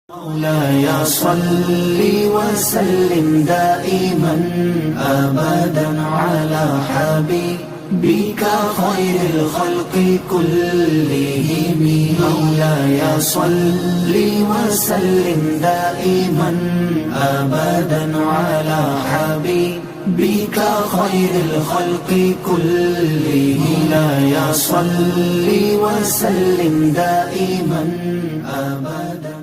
مولاي صل وسلم دائما أبدا على حبيبك خير الخلق كلهم. مولاي صل وسلم دائما أبدا على حبيبك خير الخلق كلهم. مولاي صل وسلم دائما أبدا.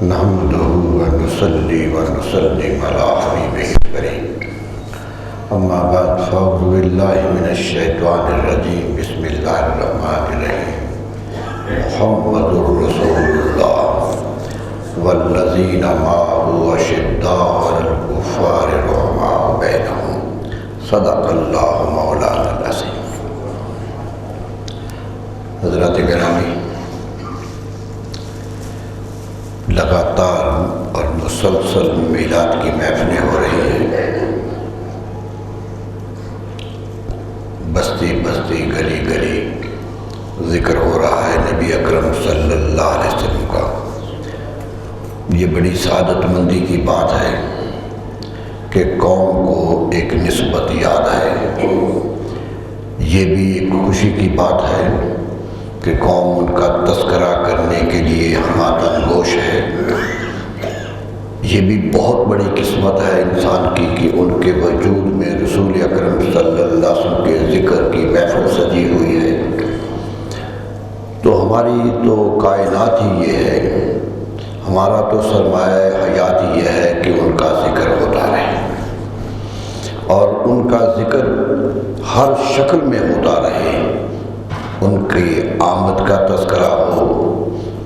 نحمده ونصلي ونسلم على حبيبه الكريم. اما بعد فاعوذ بالله من الشیطان الرجیم. بسم اللہ الرحمن الرحیم. محمد رسول اللہ والذین معه اشداء علی الکفار رحماء بینہم. صدق اللہ مولانا العظیم. حضرات گرامی، لگاتار اور مسلسل میلاد کی محفلیں ہو رہی ہیں. بستی بستی گلی گلی ذکر ہو رہا ہے نبی اکرم صلی اللہ علیہ وسلم کا. یہ بڑی سعادت مندی کی بات ہے کہ قوم کو ایک نسبت یاد ہے. یہ بھی ایک خوشی کی بات ہے کہ قوم ان کا تذکرہ کرنے کے لیے ہمادن گوش ہے. یہ بھی بہت بڑی قسمت ہے انسان کی کہ ان کے وجود میں رسول اکرم صلی اللہ علیہ وسلم کے ذکر کی محفل سجی ہوئی ہے. تو ہماری تو کائنات ہی یہ ہے، ہمارا تو سرمایہ حیات یہ ہے کہ ان کا ذکر ہوتا رہے اور ان کا ذکر ہر شکل میں ہوتا رہے. ان کی آمد کا تذکرہ ہو،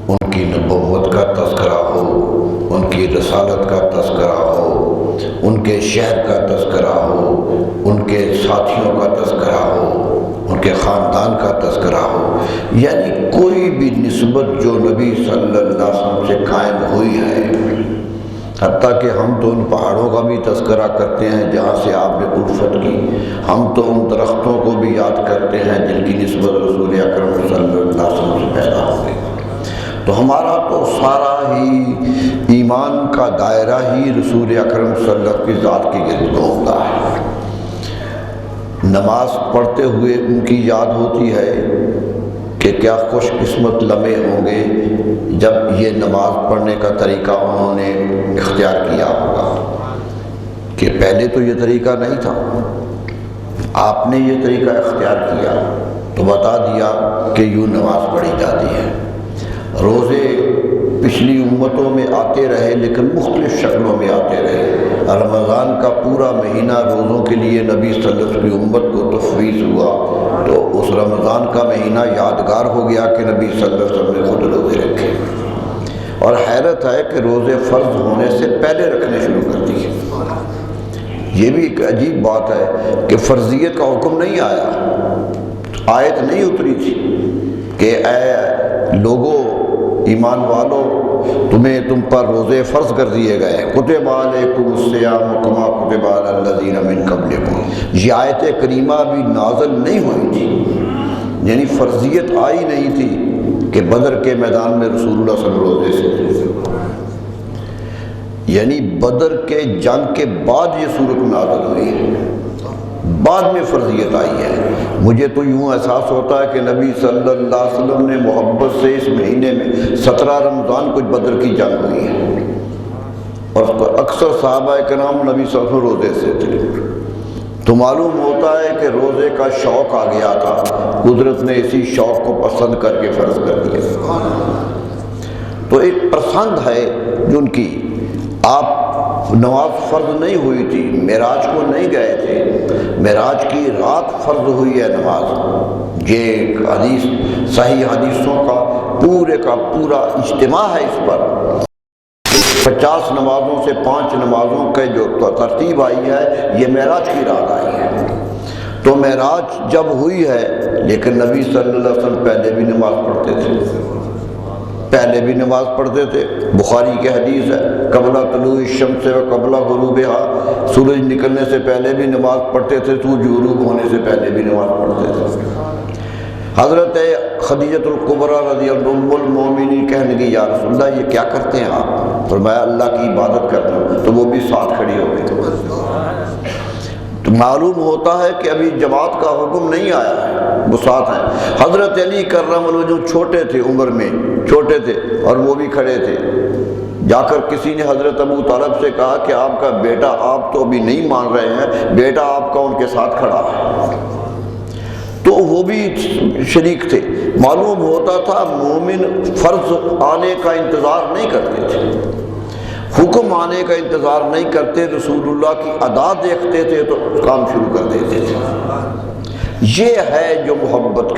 ان کی نبوت کا تذکرہ ہو، ان کی رسالت کا تذکرہ ہو، ان کے شہر کا تذکرہ ہو، ان کے ساتھیوں کا تذکرہ ہو، ان کے خاندان کا تذکرہ ہو. یعنی کوئی بھی نسبت جو نبی صلی اللہ علیہ وسلم سے قائم ہوئی ہے. حتیٰ کہ ہم تو ان پہاڑوں کا بھی تذکرہ کرتے ہیں جہاں سے آپ نے الفت کی. ہم تو ان درختوں کو بھی یاد کرتے ہیں جن کی نسبت رسول اکرم صلی اللہ علیہ وسلم سے پیدا ہو گئی. تو ہمارا تو سارا ہی ایمان کا دائرہ ہی رسول اکرم صلی اللہ علیہ وسلم کی ذات کے گرد گھومتا ہے. نماز پڑھتے ہوئے ان کی یاد ہوتی ہے کہ کیا خوش قسمت لمحے ہوں گے جب یہ نماز پڑھنے کا طریقہ انہوں نے اختیار کیا ہوگا. کہ پہلے تو یہ طریقہ نہیں تھا، آپ نے یہ طریقہ اختیار کیا تو بتا دیا کہ یوں نماز پڑھی جاتی ہے. روزے پچھلی امتوں میں آتے رہے لیکن مختلف شکلوں میں آتے رہے. رمضان کا پورا مہینہ روزوں کے لیے نبی صلی اللہ علیہ وسلم کی امت کو تفویض ہوا تو اس رمضان کا مہینہ یادگار ہو گیا کہ نبی صلی اللہ علیہ وسلم نے خود روزے رکھے. اور حیرت ہے کہ روزے فرض ہونے سے پہلے رکھنے شروع کر دیے. یہ بھی ایک عجیب بات ہے کہ فرضیت کا حکم نہیں آیا، آیت نہیں اتری تھی کہ اے لوگو ایمان والو تم پر روزے فرض کر دیے گئے ہیں. کتب علیکم الصیام کما کتب علی الذین من قبلکم. یہ آیت کریمہ بھی نازل نہیں ہوئی تھی، یعنی فرضیت آئی نہیں تھی کہ بدر کے میدان میں رسول اللہ صلی اللہ علیہ وسلم روزے سے. یعنی بدر کے جنگ کے بعد یہ صورت نازل ہوئی ہے، بعد میں فرضیت آئی ہے. مجھے تو یوں احساس ہوتا ہے کہ نبی صلی اللہ علیہ وسلم نے محبت سے اس مہینے میں 17 رمضان کچھ بدر کی جنگ ہوئی ہے اور اکثر صحابہ کرام نبی صلی اللہ علیہ وسلم روزے سے تھے. تو معلوم ہوتا ہے کہ روزے کا شوق آ گیا تھا، قدرت نے اسی شوق کو پسند کر کے فرض کر دیا. تو ایک پسند ہے جو ان کی. آپ نماز فرض نہیں ہوئی تھی، معراج کو نہیں گئے تھے، معراج کی رات فرض ہوئی ہے نماز. یہ ایک حدیث، صحیح حدیثوں کا پورے کا پورا اجتماع ہے اس پر. 50 نمازوں سے 5 نمازوں کے جو ترتیب آئی ہے یہ معراج کی رات آئی ہے. تو معراج جب ہوئی ہے لیکن نبی صلی اللہ علیہ وسلم پہلے بھی نماز پڑھتے تھے. بخاری کی حدیث ہے قبل طلوع الشمس و قبل غروبها. سورج نکلنے سے پہلے بھی نماز پڑھتے تھے، سورج غروب ہونے سے پہلے بھی نماز پڑھتے تھے. حضرت خدیجۃ الکبریٰ رضی اللہ عنہا ام المومنین کہنے لگی یا رسول اللہ یہ کیا کرتے ہیں آپ؟ فرمایا اللہ کی عبادت کرتا ہوں، تو وہ بھی ساتھ کھڑی ہو گئی۔ تو معلوم ہوتا ہے کہ ابھی جماعت کا حکم نہیں آیا ہے، وہ ساتھ ہیں۔ حضرت علی کرم اللہ جو چھوٹے تھے، عمر میں چھوٹے تھے اور وہ بھی کھڑے تھے، جا کر کسی نے حضرت ابو طالب سے کہا کہ آپ کا بیٹا، آپ تو ابھی نہیں مان رہے ہیں، بیٹا آپ کا ان کے ساتھ کھڑا ہے، تو وہ بھی شریک تھے۔ معلوم ہوتا تھا مومن فرض آنے کا انتظار نہیں کرتے تھے، حکم آنے کا انتظار نہیں کرتے، رسول اللہ کی ادا دیکھتے تھے تو کام شروع کر دیتے تھے۔ یہ ہے جو محبت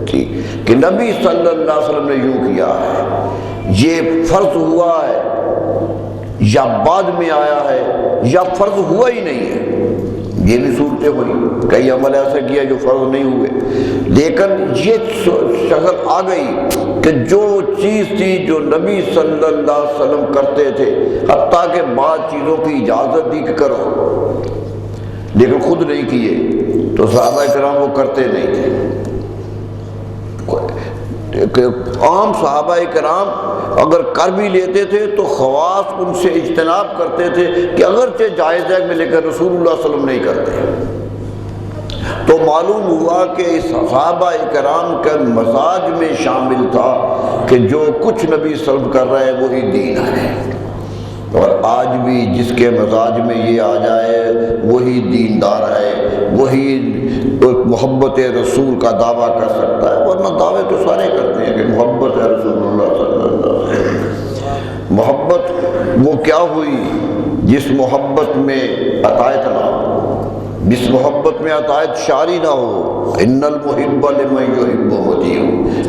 تھی کہ نبی صلی اللہ علیہ وسلم نے یوں کیا ہے، یہ فرض ہوا ہے یا بعد میں آیا ہے یا فرض ہوا ہی نہیں ہے، یہ بھی صورتیں ہوئی، کئی عمل ایسے کیا جو فرض نہیں ہوئے، لیکن یہ شکل آ گئی کہ جو چیز تھی جو نبی صلی اللہ علیہ وسلم کرتے تھے، حتیٰ کہ بعض چیزوں کی اجازت دی کہ کرو لیکن خود نہیں کیے، تو صحابہ کرام وہ کرتے نہیں تھے۔ عام صحابہ کرام اگر کر بھی لیتے تھے تو خواص ان سے اجتناب کرتے تھے کہ اگرچہ جائز ہے لیکن رسول اللہ صلی اللہ علیہ وسلم نہیں کرتے۔ تو معلوم ہوا کہ اس صحابہ کرام کا مزاج میں شامل تھا کہ جو کچھ نبی صلی اللہ علیہ وسلم کر رہے ہیں وہی دین ہے، اور آج بھی جس کے مزاج میں یہ آ جائے وہی دیندار ہے، وہی محبت رسول کا دعویٰ کر سکتا ہے، ورنہ دعوے تو سارے کرتے ہیں کہ محبت ہے رسول اللہ صلی اللہ علیہ وسلم۔ محبت وہ کیا ہوئی جس محبت میں عطایت نہ ہو، جس محبت میں عطایت شاری نہ ہو۔ ان المحب لمن یحب مطیع،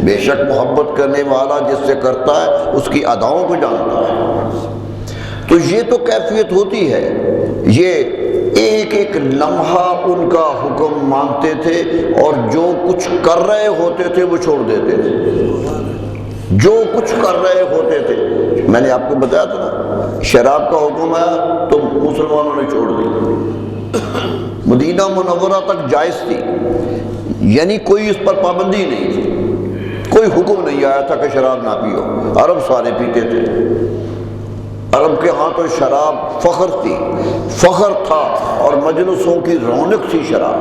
بے شک محبت کرنے والا جس سے کرتا ہے اس کی اداؤں کو جانتا ہے۔ تو یہ تو کیفیت ہوتی ہے، یہ ایک ایک لمحہ ان کا حکم مانتے تھے اور جو کچھ کر رہے ہوتے تھے وہ چھوڑ دیتے تھے، جو کچھ کر رہے ہوتے تھے۔ میں نے آپ کو بتایا تھا نا، شراب کا حکم آیا تو مسلمانوں نے چھوڑ دی، مدینہ منورہ تک جائز تھی، یعنی کوئی اس پر پابندی نہیں تھی، کوئی حکم نہیں آیا تھا کہ شراب نہ پیو، عرب سارے پیتے تھے، عرب کے ہاں تو شراب فخر تھی، فخر تھا اور مجلسوں کی رونق تھی شراب۔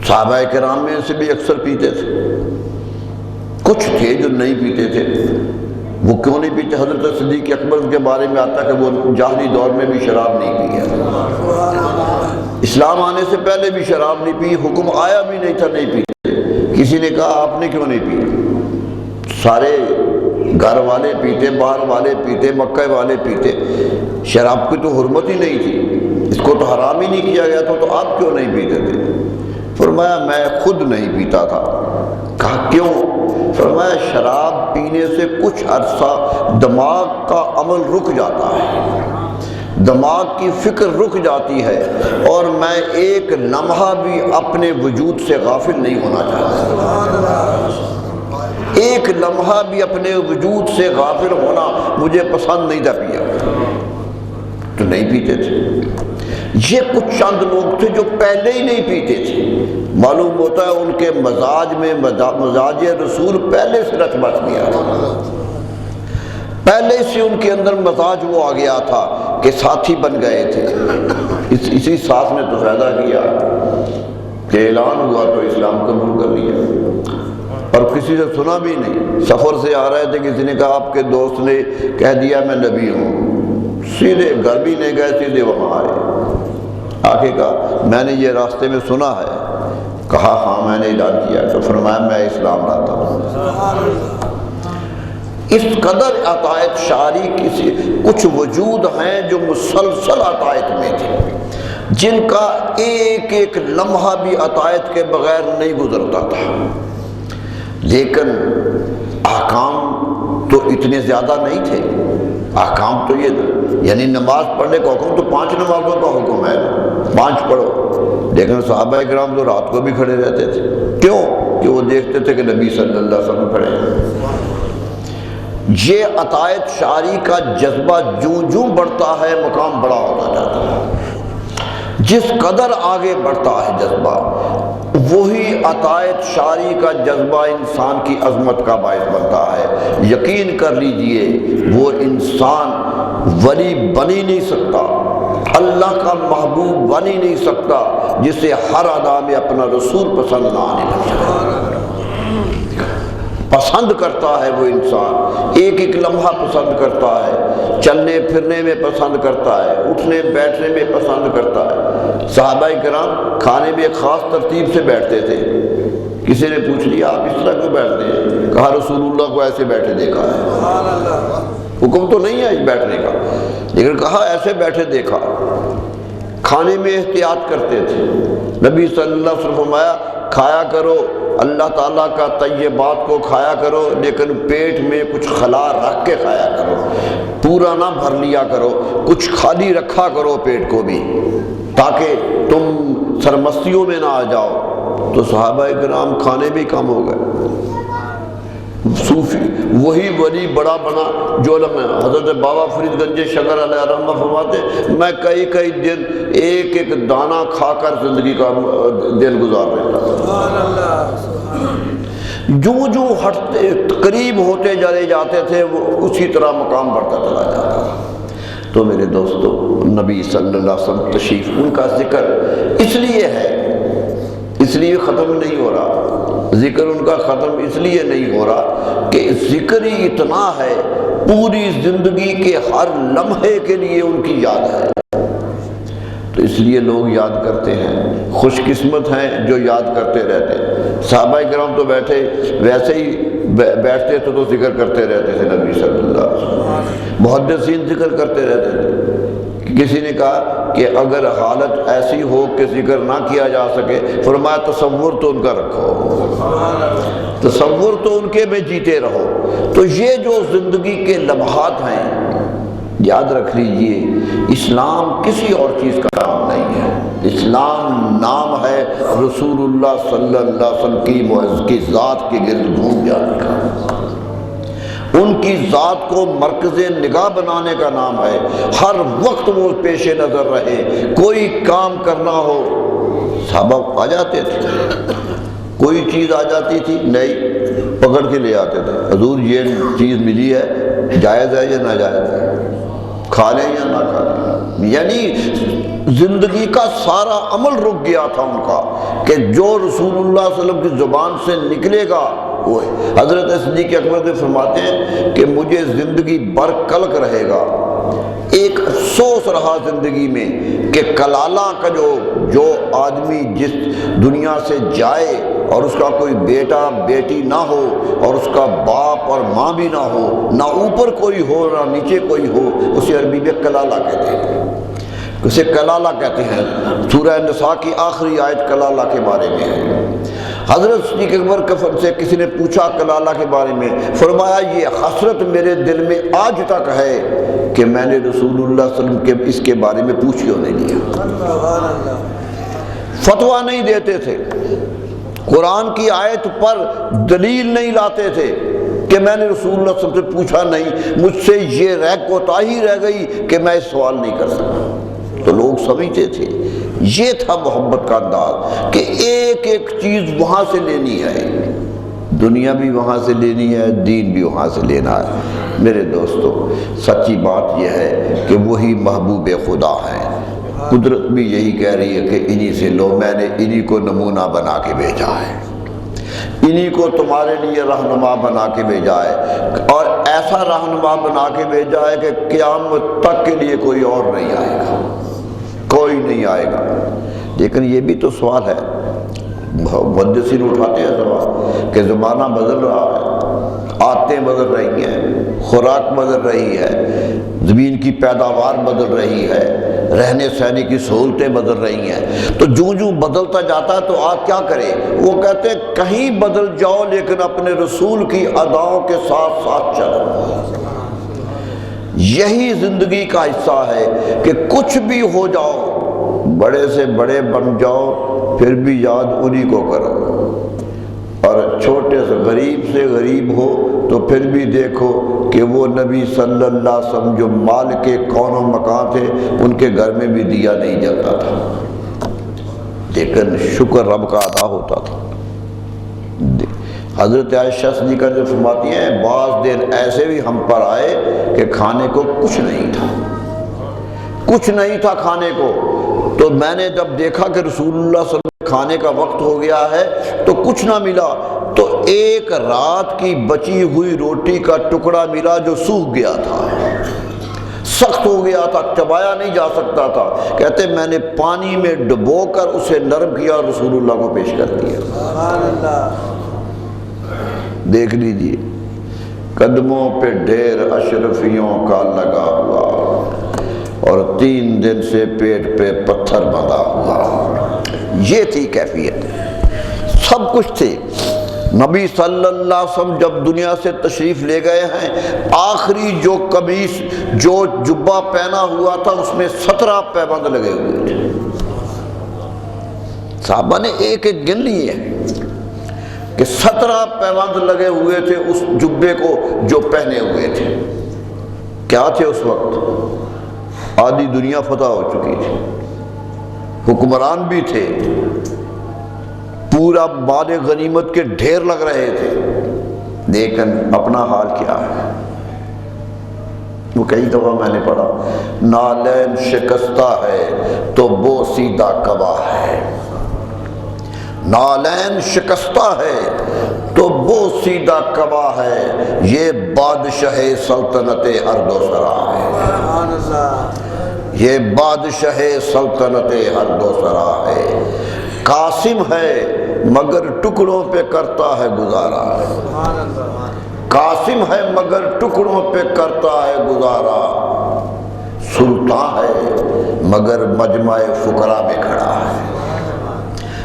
صحابہ کرام میں سے بھی اکثر پیتے تھے، کچھ تھے جو نہیں پیتے تھے۔ وہ کیوں نہیں پیتے؟ حضرت صدیق اکبر کے بارے میں آتا کہ وہ جاہلی دور میں بھی شراب نہیں پیا، اسلام آنے سے پہلے بھی شراب نہیں پی، حکم آیا بھی نہیں تھا نہیں پیتے۔ کسی نے کہا آپ نے کیوں نہیں پی؟ سارے گھر والے پیتے، باہر والے پیتے، مکہ والے پیتے، شراب کی تو حرمت ہی نہیں تھی، اس کو تو حرام ہی نہیں کیا گیا تھا، تو آپ کیوں نہیں پیتے تھے؟ فرمایا میں خود نہیں پیتا تھا۔ کہا کیوں؟ فرمایا شراب پینے سے کچھ عرصہ دماغ کا عمل رک جاتا ہے، دماغ کی فکر رک جاتی ہے، اور میں ایک لمحہ بھی اپنے وجود سے غافل نہیں ہونا چاہتا، ایک لمحہ بھی اپنے وجود سے غافل ہونا مجھے پسند نہیں تھا، پیا تو نہیں پیتے تھے۔ یہ کچھ چند لوگ تھے جو پہلے ہی نہیں پیتے تھے، معلوم ہوتا ہے ان کے مزاج میں مزاج رسول پہلے سے رچ بس گیا تھا، پہلے سے ان کے اندر مزاج وہ آ گیا تھا کہ ساتھی بن گئے تھے۔ اسی ساتھ نے تو فائدہ کیا کہ اعلان ہوا تو اسلام قبول کر لیا، اور کسی سے سنا بھی نہیں۔ سفر سے آ رہے تھے، کسی نے کہا آپ کے دوست نے کہہ دیا میں نبی ہوں، سیدھے گھر بھی نہیں گئے، سیدھے وہاں آئے، آگے کہا میں نے یہ راستے میں سنا ہے، کہا ہاں میں نے اعلان کیا، تو فرمایا میں اسلام لاتا ہوں۔ اس قدر عطایت شاری کسی کچھ وجود ہیں جو مسلسل عطایت میں تھے، جن کا ایک ایک لمحہ بھی عطایت کے بغیر نہیں گزرتا تھا، لیکن احکام تو اتنے زیادہ نہیں تھے۔ احکام تو یہ تھا، یعنی نماز پڑھنے کا حکم تو 5 نمازوں کا حکم ہے، 5 پڑھو، لیکن صحابہ کرام تو رات کو بھی کھڑے رہتے تھے، کیوں؟ کہ وہ دیکھتے تھے کہ نبی صلی اللہ علیہ وسلم کھڑے ہیں۔ یہ عطایت شاری کا جذبہ جوں بڑھتا ہے مقام بڑا ہوتا جاتا ہے، جس قدر آگے بڑھتا ہے جذبہ، وہی عطائت شاری کا جذبہ انسان کی عظمت کا باعث بنتا ہے۔ یقین کر لیجئے وہ انسان ولی بنی نہیں سکتا، اللہ کا محبوب بنی نہیں سکتا جسے ہر ادا میں اپنا رسول پسند نہ آنے لگے۔ پسند کرتا ہے وہ انسان، ایک ایک لمحہ پسند کرتا ہے، چلنے پھرنے میں پسند کرتا ہے، اٹھنے بیٹھنے میں پسند کرتا ہے۔ صحابہ کرام کھانے میں ایک خاص ترتیب سے بیٹھتے تھے۔ کسی نے پوچھ لیا آپ اس طرح کیوں بیٹھتے ہیں؟ کہا رسول اللہ کو ایسے بیٹھے دیکھا ہے۔ حکم تو نہیں ہے بیٹھنے کا، لیکن کہا ایسے بیٹھے دیکھا۔ کھانے میں احتیاط کرتے تھے۔ نبی صلی اللہ علیہ وسلم فرمایا کھایا کرو اللہ تعالیٰ کا طیبات کو کھایا کرو، لیکن پیٹ میں کچھ خلا رکھ کے کھایا کرو، پورا نہ بھر لیا کرو، کچھ خالی رکھا کرو پیٹ کو بھی، تاکہ تم سرمستیوں میں نہ آ جاؤ۔ تو صحابہ کرام کھانے بھی کم ہو گئے۔ صوفی وہی ولی بڑا بنا جو حضرت بابا فرید گنج شکر علیہ رحمہ فرماتے میں کئی دن ایک ایک دانہ کھا کر زندگی کا دن گزار رہا تھا۔ جو ہٹتے قریب ہوتے چلے جاتے تھے وہ اسی طرح مقام بڑھتا چلا جاتا تھا۔ تو میرے دوستو نبی صلی اللہ علیہ وسلم تشریف ان کا ذکر اس لیے ہے، اس لیے ختم نہیں ہو رہا، ذکر ان کا ختم اس لیے نہیں ہو رہا کہ ذکر ہی اتنا ہے، پوری زندگی کے ہر لمحے کے لیے ان کی یاد ہے، تو اس لیے لوگ یاد کرتے ہیں۔ خوش قسمت ہیں جو یاد کرتے رہتے ہیں۔ صحابہ کرام تو بیٹھے ویسے ہی بیٹھتے تو ذکر کرتے رہتے تھے، نبی صلی اللہ علیہ وسلم محدثین ذکر کرتے رہتے تھے۔ کسی نے کہا کہ اگر حالت ایسی ہو کہ ذکر نہ کیا جا سکے، فرمایا تصور تو ان کا رکھو، تصور تو ان کے میں جیتے رہو۔ تو یہ جو زندگی کے لمحات ہیں یاد رکھ لیجئے، اسلام کسی اور چیز کا نام نہیں ہے، اسلام نام ہے رسول اللہ صلی اللہ علیہ وسلم کی معز کی ذات کے گرد گھوم جانے کا، ان کی ذات کو مرکز نگاہ بنانے کا نام ہے۔ ہر وقت وہ پیش نظر رہے، کوئی کام کرنا ہو صحابہ آ جاتے تھے، کوئی چیز آ جاتی تھی نہیں پکڑ کے لے آتے تھے، حضور یہ چیز ملی ہے جائز ہے یا ناجائز ہے، کھا لیں یا نہ کھا لیں۔ یعنی زندگی کا سارا عمل رک گیا تھا ان کا کہ جو رسول اللہ صلی اللہ علیہ وسلم کی زبان سے نکلے گا وہ ہے۔ حضرت صدیق اکبر سے فرماتے ہیں کہ مجھے زندگی بھر کلک رہے گا، ایک افسوس رہا زندگی میں کہ کلالہ کا جو آدمی جس دنیا سے جائے اور اس کا کوئی بیٹا بیٹی نہ ہو اور اس کا باپ اور ماں بھی نہ ہو، نہ اوپر کوئی ہو نہ نیچے کوئی ہو، اسے عربی میں کلالہ کہتے ہیں، اسے کلالہ کہتے ہیں۔ سورہ نساء کی آخری آیت کلالہ کے بارے میں ہے۔ حضرت صدیق اکبر سے کسی نے پوچھا کلالہ کے بارے میں، فرمایا یہ حسرت میرے دل میں آج تک ہے کہ میں نے رسول اللہ صلی اللہ علیہ وسلم کے اس کے بارے میں پوچھ کیوں نہیں لیا۔ فتویٰ نہیں دیتے تھے، قرآن کی آیت پر دلیل نہیں لاتے تھے کہ میں نے رسول اللہ صلی اللہ علیہ وسلم سے پوچھا نہیں، مجھ سے یہ کوتاہی رہ گئی کہ میں اس سوال نہیں کر سکتا۔ تو لوگ سمجھتے تھے یہ تھا محبت کا انداز کہ ایک ایک چیز وہاں سے لینی ہے، دنیا بھی وہاں سے لینی ہے، دین بھی وہاں سے لینا ہے۔ میرے دوستو سچی بات یہ ہے کہ وہی محبوب خدا ہیں، قدرت بھی یہی کہہ رہی ہے کہ انہی سے لو، میں نے انہی کو نمونہ بنا کے بھیجا ہے، انہی کو تمہارے لیے رہنما بنا کے بھیجا ہے، اور ایسا رہنما بنا کے بھیجا ہے کہ قیامت تک کے لیے کوئی اور نہیں آئے گا، کوئی نہیں آئے گا۔ لیکن یہ بھی تو سوال ہے، محدثین اٹھاتے ہیں سوال کہ زمانہ بدل رہا ہے، عادتیں بدل رہی ہیں، خوراک بدل رہی ہے، زمین کی پیداوار بدل رہی ہے، رہنے سہنے کی سہولتیں بدل رہی ہیں، تو جو بدلتا جاتا ہے تو آپ کیا کریں؟ وہ کہتے ہیں کہیں بدل جاؤ لیکن اپنے رسول کی اداؤں کے ساتھ ساتھ چلو۔ یہی زندگی کا حصہ ہے کہ کچھ بھی ہو جاؤ، بڑے سے بڑے بن جاؤ، پھر بھی یاد انہی کو کرو، اور چھوٹے سے غریب ہو تو پھر بھی دیکھو کہ وہ نبی صلی اللہ علیہ وسلم جو مالک کون و مکان تھے، ان کے گھر میں بھی دیا نہیں جلتا تھا، لیکن شکر رب کا ادا ہوتا تھا۔ حضرت عائشہ صدیقہ جو فرماتی ہیں بعض دن ایسے بھی ہم پر آئے کہ کھانے کو کچھ نہیں تھا، کچھ نہیں تھا کھانے کو، تو میں نے جب دیکھا کہ رسول اللہ صلی اللہ علیہ وسلم کھانے کا وقت ہو گیا ہے تو کچھ نہ ملا، تو ایک رات کی بچی ہوئی روٹی کا ٹکڑا ملا جو سوکھ گیا تھا، سخت ہو گیا تھا، چبایا نہیں جا سکتا تھا۔ کہتے میں نے پانی میں ڈبو کر اسے نرم کیا اور رسول اللہ کو پیش کر دیا۔ سبحان اللہ۔ دیکھ لیجیے، قدموں پہ ڈھیر اشرفیوں کا لگا ہوا اور 3 دن سے پیٹ پہ پتھر بندھا ہوا، یہ تھی کیفیت، سب کچھ تھی۔ نبی صلی اللہ علیہ وسلم جب دنیا سے تشریف لے گئے ہیں، آخری جو قمیص جو جبہ پہنا ہوا تھا اس میں 17 پیبند لگے ہوئے تھے۔ صحابہ نے ایک ایک گن لیے کہ 17 پیبند لگے ہوئے تھے اس جبے کو جو پہنے ہوئے تھے۔ کیا تھے اس وقت؟ آدھی دنیا فتح ہو چکی تھی، حکمران بھی تھے، پورا مال غنیمت کے ڈھیر لگ رہے تھے، لیکن اپنا حال کیا ہے؟ وہ کئی دفعہ میں نے پڑھا، نالین شکستہ ہے تو بوسیدہ کبا ہے، نالین شکستہ ہے تو بوسیدہ کبا ہے، یہ بادشاہ سلطنت ارد و سرا ہے، یہ بادشاہ سلطنت ارد و سرا ہے، قاسم ہے مگر ٹکڑوں پہ کرتا ہے گزارا، قاسم ہے مگر ٹکڑوں پہ کرتا ہے گزارا، سلطان ہے مگر مجمع فقراء میں کھڑا ہے۔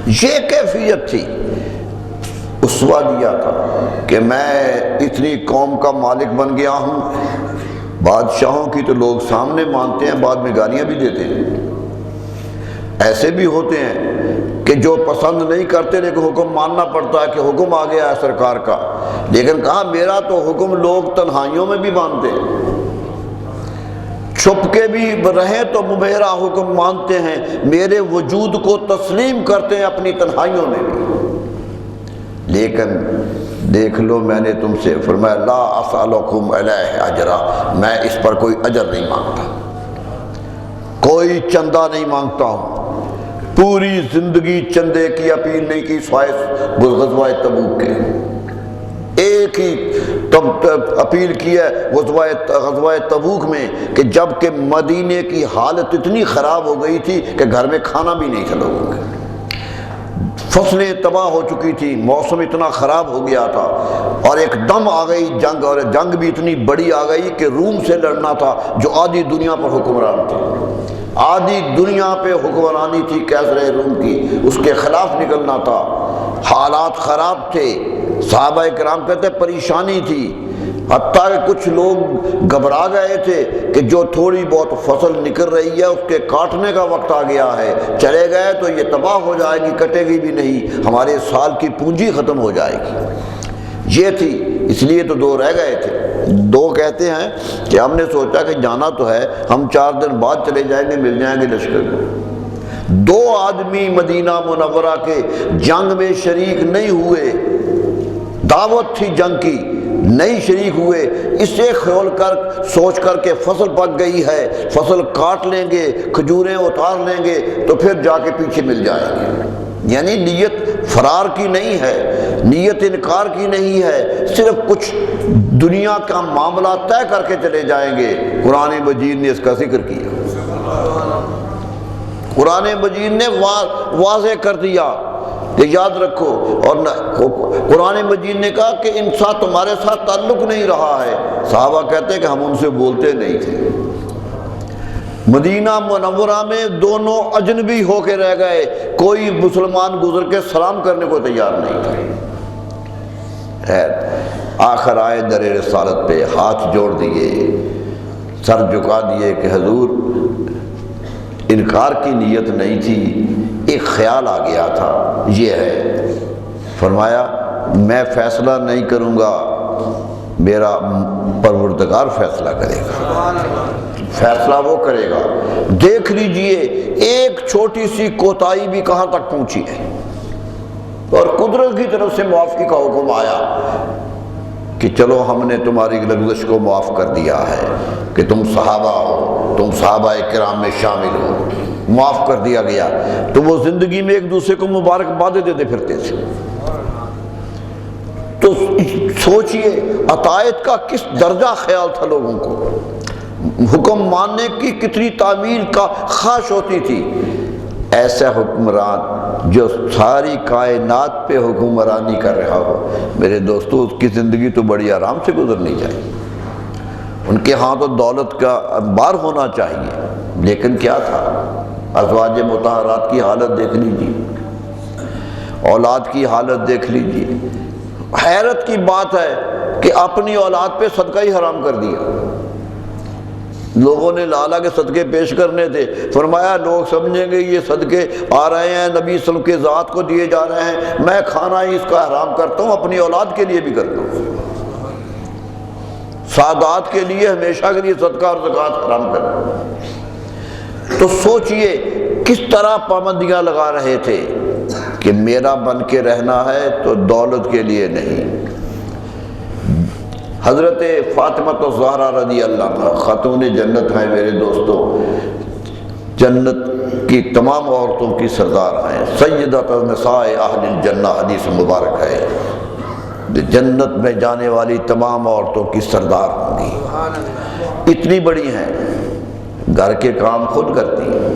یہ کیفیت تھی، اسوہ دیا تھا کہ میں اتنی قوم کا مالک بن گیا ہوں۔ بادشاہوں کی تو لوگ سامنے مانتے ہیں، بعد میں گالیاں بھی دیتے ہیں۔ ایسے بھی ہوتے ہیں کہ جو پسند نہیں کرتے لیکن حکم ماننا پڑتا ہے کہ حکم آ گیا ہے سرکار کا، لیکن کہا میرا تو حکم لوگ تنہائیوں میں بھی مانتے ہیں، چھپ کے بھی رہیں تو میرا حکم مانتے ہیں، میرے وجود کو تسلیم کرتے ہیں اپنی تنہائیوں میں بھی۔ لیکن دیکھ لو میں نے تم سے فرمایا لا اسألکم علیہ اجرا، میں اس پر کوئی اجر نہیں مانگتا، کوئی چندہ نہیں مانگتا ہوں، پوری زندگی چندے کی اپیل نہیں کی سوائے غزوہ تبوک کے، ایک ہی اپیل کی ہے غزوہ تبوک میں کہ جب کہ مدینے کی حالت اتنی خراب ہو گئی تھی کہ گھر میں کھانا بھی نہیں تھا لوگوں کے، فصلیں تباہ ہو چکی تھی، موسم اتنا خراب ہو گیا تھا، اور ایک دم آ گئی جنگ، اور جنگ بھی اتنی بڑی آ گئی کہ روم سے لڑنا تھا جو آدھی دنیا پر حکمران تھے، آدھی دنیا پہ حکمرانی تھی کیسرے روم کی، اس کے خلاف نکلنا تھا، حالات خراب تھے، صحابہ کرام کہتے پریشانی تھی، حتیٰ کہ کچھ لوگ گھبرا گئے تھے کہ جو تھوڑی بہت فصل نکل رہی ہے اس کے کاٹنے کا وقت آ گیا ہے، چلے گئے تو یہ تباہ ہو جائے گی، کٹے گی بھی نہیں، ہمارے سال کی پونجی ختم ہو جائے گی، یہ تھی، اس لیے تو 2 رہ گئے تھے۔ 2 کہتے ہیں کہ ہم نے سوچا کہ جانا تو ہے، ہم 4 دن بعد چلے جائیں گے، مل جائیں گے لشکر کو۔ 2 آدمی مدینہ منورہ کے جنگ میں شریک نہیں ہوئے، دعوت تھی جنگ کی، نہیں شریک ہوئے، اسے کھول کر سوچ کر کے فصل پک گئی ہے، فصل کاٹ لیں گے، کھجوریں اتار لیں گے تو پھر جا کے پیچھے مل جائیں گے، یعنی نیت فرار کی نہیں ہے، نیت انکار کی نہیں ہے، صرف کچھ دنیا کا معاملہ طے کر کے چلے جائیں گے۔ قرآن مجید نے اس کا ذکر کیا، قرآن مجید نے واضح کر دیا کہ یاد رکھو، اور قرآن مجید نے کہا کہ ان ساتھ تمہارے ساتھ تعلق نہیں رہا ہے، صحابہ کہتے ہیں کہ ہم ان سے بولتے نہیں تھے، مدینہ منورہ میں دونوں اجنبی ہو کے رہ گئے، کوئی مسلمان گزر کے سلام کرنے کو تیار نہیں تھا۔ آخر آئے در رسالت پہ، ہاتھ جوڑ دیے، سر جھکا دیے کہ حضور انکار کی نیت نہیں تھی، ایک خیال آ گیا تھا، یہ ہے۔ فرمایا میں فیصلہ نہیں کروں گا، میرا پروردگار فیصلہ کرے گا۔ فیصلہ وہ کرے گا۔ دیکھ لیجئے ایک چھوٹی سی کوتاہی بھی کہاں تک پہنچی ہے، اور قدرت کی طرف سے معافی کا حکم آیا کہ چلو ہم نے تمہاری لغزش کو معاف کر دیا ہے کہ تم صحابہ ہو، تم صحابہ کرام میں شامل ہو، معاف کر دیا گیا۔ تو وہ زندگی میں ایک دوسرے کو مبارکبادیں دیتے پھرتے تھے۔ تو سوچئے عطائیت کا کس درجہ خیال تھا لوگوں کو، حکم ماننے کی کتنی تعمیل کا خواہش ہوتی تھی۔ ایسا حکمران جو ساری کائنات پہ حکمرانی کر رہا ہو، میرے دوستو اس کی زندگی تو بڑی آرام سے گزرنی چاہیے۔ ان کے ہاں تو دولت کا انبار ہونا چاہیے، لیکن کیا تھا؟ ازواج مطہرات کی حالت دیکھ لیجیے، اولاد کی حالت دیکھ لیجیے۔ حیرت کی بات ہے کہ اپنی اولاد پہ صدقہ ہی حرام کر دیا۔ لوگوں نے لالا کے صدقے پیش کرنے تھے، فرمایا لوگ سمجھیں گے یہ صدقے آ رہے ہیں نبی صلی اللہ علیہ وسلم کے ذات کو دیے جا رہے ہیں، میں کھانا ہی اس کا حرام کرتا ہوں، اپنی اولاد کے لیے بھی کرتا ہوں۔ سادات کے لیے ہمیشہ کے لیے صدقہ اور زکوٰۃ حرام کرنا۔ تو سوچئے کس طرح پابندیاں لگا رہے تھے کہ میرا بن کے رہنا ہے تو دولت کے لیے نہیں۔ حضرت فاطمہ الزہرا رضی اللہ عنہ خاتون جنت ہیں میرے دوستو، جنت کی تمام عورتوں کی سردار ہیں، سیدۃ النساء اہل الجنہ، حدیث مبارک ہے، جنت میں جانے والی تمام عورتوں کی سردار ہوں گی۔ اتنی بڑی ہیں، گھر کے کام خود کرتی ہیں۔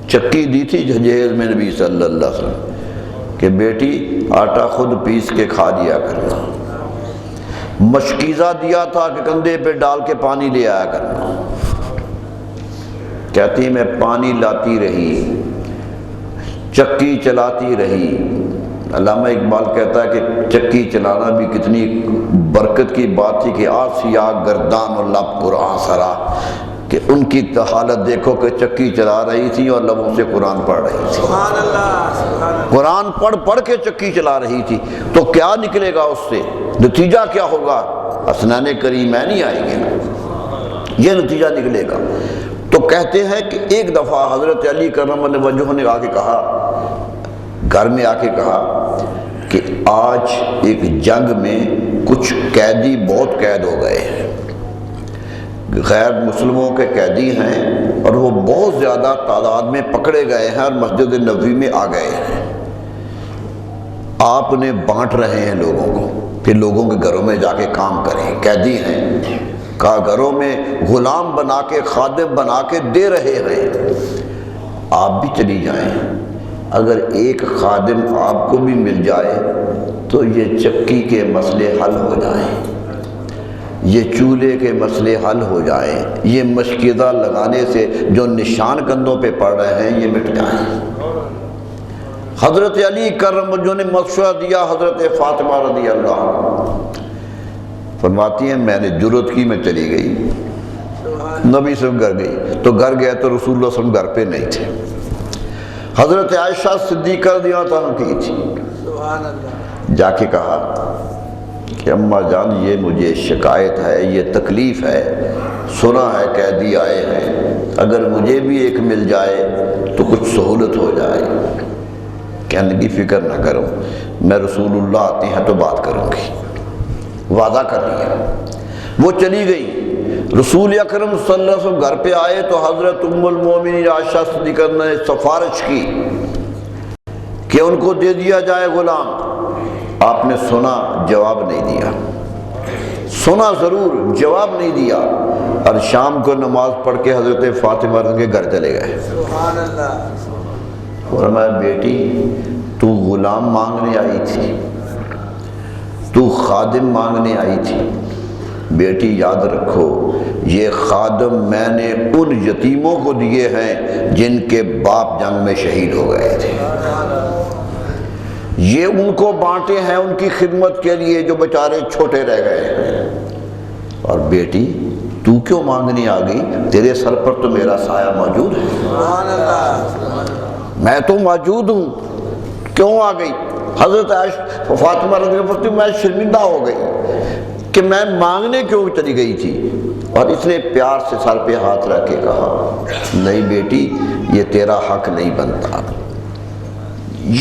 چکی دی تھی جہیز میں نبی صلی اللہ علیہ وسلم کہ بیٹی آٹا خود پیس کے کھا دیا کرنا۔ مشکیزہ دیا تھا کہ کندھے پہ ڈال کے پانی لے آیا کرنا۔ کہتی میں پانی لاتی رہی، چکی چلاتی رہی۔ علامہ اقبال کہتا ہے کہ چکی چلانا بھی کتنی برکت کی بات تھی کہ آسیا گردان اور لب قرآن سرا، کہ ان کی حالت دیکھو کہ چکی چلا رہی تھی اور لبوں سے قرآن پڑھ رہی تھی۔ سبحان اللہ، قرآن پڑھ کے چکی چلا رہی تھی۔ تو کیا نکلے گا اس سے؟ نتیجہ کیا ہوگا؟ اسنان کریمین نہیں آئیں گے، یہ نتیجہ نکلے گا۔ تو کہتے ہیں کہ ایک دفعہ حضرت علی کرم اللہ وجہہ نے آ کے کہا، گھر میں آ کے کہا کہ آج ایک جنگ میں کچھ قیدی بہت قید ہو گئے ہیں، غیر مسلموں کے قیدی ہیں اور وہ بہت زیادہ تعداد میں پکڑے گئے ہیں اور مسجد نبوی میں آ گئے ہیں۔ آپ نے بانٹ رہے ہیں لوگوں کو، پھر لوگوں کے گھروں میں جا کے کام کریں، قیدی ہیں، کہا گھروں میں غلام بنا کے خادم بنا کے دے رہے ہیں، آپ بھی چلی جائیں۔ اگر ایک خادم آپ کو بھی مل جائے تو یہ چکی کے مسئلے حل ہو جائیں، یہ چولہے کے مسئلے حل ہو جائیں، یہ مشکیزہ لگانے سے جو نشان کندھوں پہ پڑ رہے ہیں یہ مٹ جائیں۔ حضرت علی کرم وجہہ نے مشورہ دیا حضرت فاطمہ رضی اللہ عنہ، فرماتی ہیں میں نے جرأت کی، میں چلی گئی، نبی صلی اللہ علیہ وسلم گھر گئی، تو گھر گئے تو رسول اللہ صلی اللہ علیہ وسلم گھر پہ نہیں تھے۔ حضرت عائشہ صدیقہ رضی اللہ عنہ کی تھی، جا کے کہا کہ اماں جان یہ مجھے شکایت ہے، یہ تکلیف ہے، سنا ہے قیدی آئے ہیں، اگر مجھے بھی ایک مل جائے تو کچھ سہولت ہو جائے۔ کہنے کی فکر نہ کرو، میں رسول اللہ آتے ہیں تو بات کروں گی، وعدہ کر لیا۔ وہ چلی گئی۔ رسول اکرم صلی اللہ علیہ وسلم گھر پہ آئے تو حضرت ام المومنین عائشہ صدیقہ نے سفارش کی کہ ان کو دے دیا جائے غلام۔ آپ نے سنا، جواب نہیں دیا، سنا ضرور، جواب نہیں دیا، اور شام کو نماز پڑھ کے حضرت فاطمہ کے گھر چلے گئے۔ سبحان اللہ۔ فرمایا بیٹی تو غلام مانگنے آئی تھی، تو خادم مانگنے آئی تھی، بیٹی یاد رکھو یہ خادم میں نے ان یتیموں کو دیے ہیں جن کے باپ جنگ میں شہید ہو گئے تھے، یہ ان کو بانٹے ہیں ان کی خدمت کے لیے جو بیچارے چھوٹے رہ گئے ہیں۔ اور بیٹی تو کیوں مانگنے آ گئی؟ تیرے سر پر تو میرا سایہ موجود ہے، سبحان اللہ، میں تو موجود ہوں، کیوں آ گئی؟ حضرت فاطمہ رضی اللہ عنہ میں شرمندہ ہو گئی، کہ میں مانگنے کیوں چلی گئی تھی؟ اور اس نے پیار سے سر پہ ہاتھ رکھ کے کہا نہیں بیٹی یہ تیرا حق نہیں بنتا.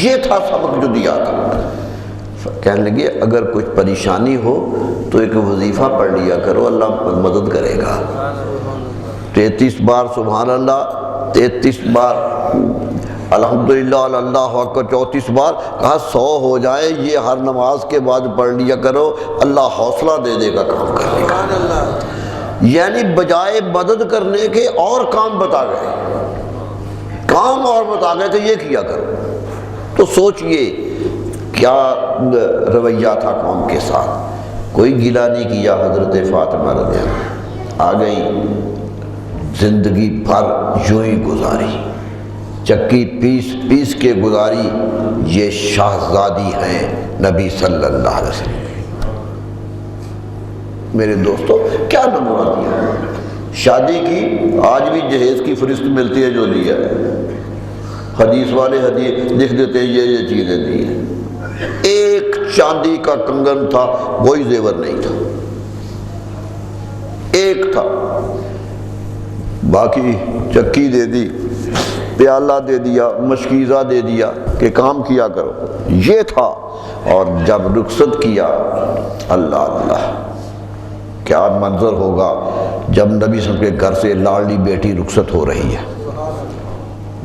یہ تھا سبق جو دیا تھا. کہنے لگے اگر کچھ پریشانی ہو تو ایک وظیفہ پڑھ لیا کرو، اللہ مدد کرے گا. 33 بار سبحان اللہ، 33 بار الحمدللہ، اللہ اکبر 34 بار. کہا 100 ہو جائے یہ ہر نماز کے بعد پڑھ لیا کرو، اللہ حوصلہ دے دے گا کام کرنے کا. یعنی بجائے مدد کرنے کے اور کام بتا گئے، کام اور بتا گئے کہ یہ کیا کرو. تو سوچئے کیا رویہ تھا قوم کے ساتھ. کوئی گلہ نہیں کیا. حضرت فاطمہ رضی اللہ آ گئی، زندگی بھر یوں ہی گزاری، چکی پیس پیس کے گزاری. یہ شاہزادی ہیں نبی صلی اللہ علیہ وسلم. میرے دوستو کیا نمونہ دیا. شادی کی آج بھی جہیز کی فہرست ملتی ہے جو لیا ہے. حدیث والے حدیث لکھ دیتے ہیں یہ چیزیں دی ہیں. ایک چاندی کا کنگن تھا، کوئی زیور نہیں تھا، ایک تھا. باقی چکی دے دی، پیالہ دے دیا، مشکیزہ دے دیا کہ کام کیا کرو. یہ تھا. اور جب رخصت کیا، اللہ اللہ کیا منظر ہوگا جب نبی صلی اللہ علیہ وسلم کے گھر سے لاڈلی بیٹی رخصت ہو رہی ہے.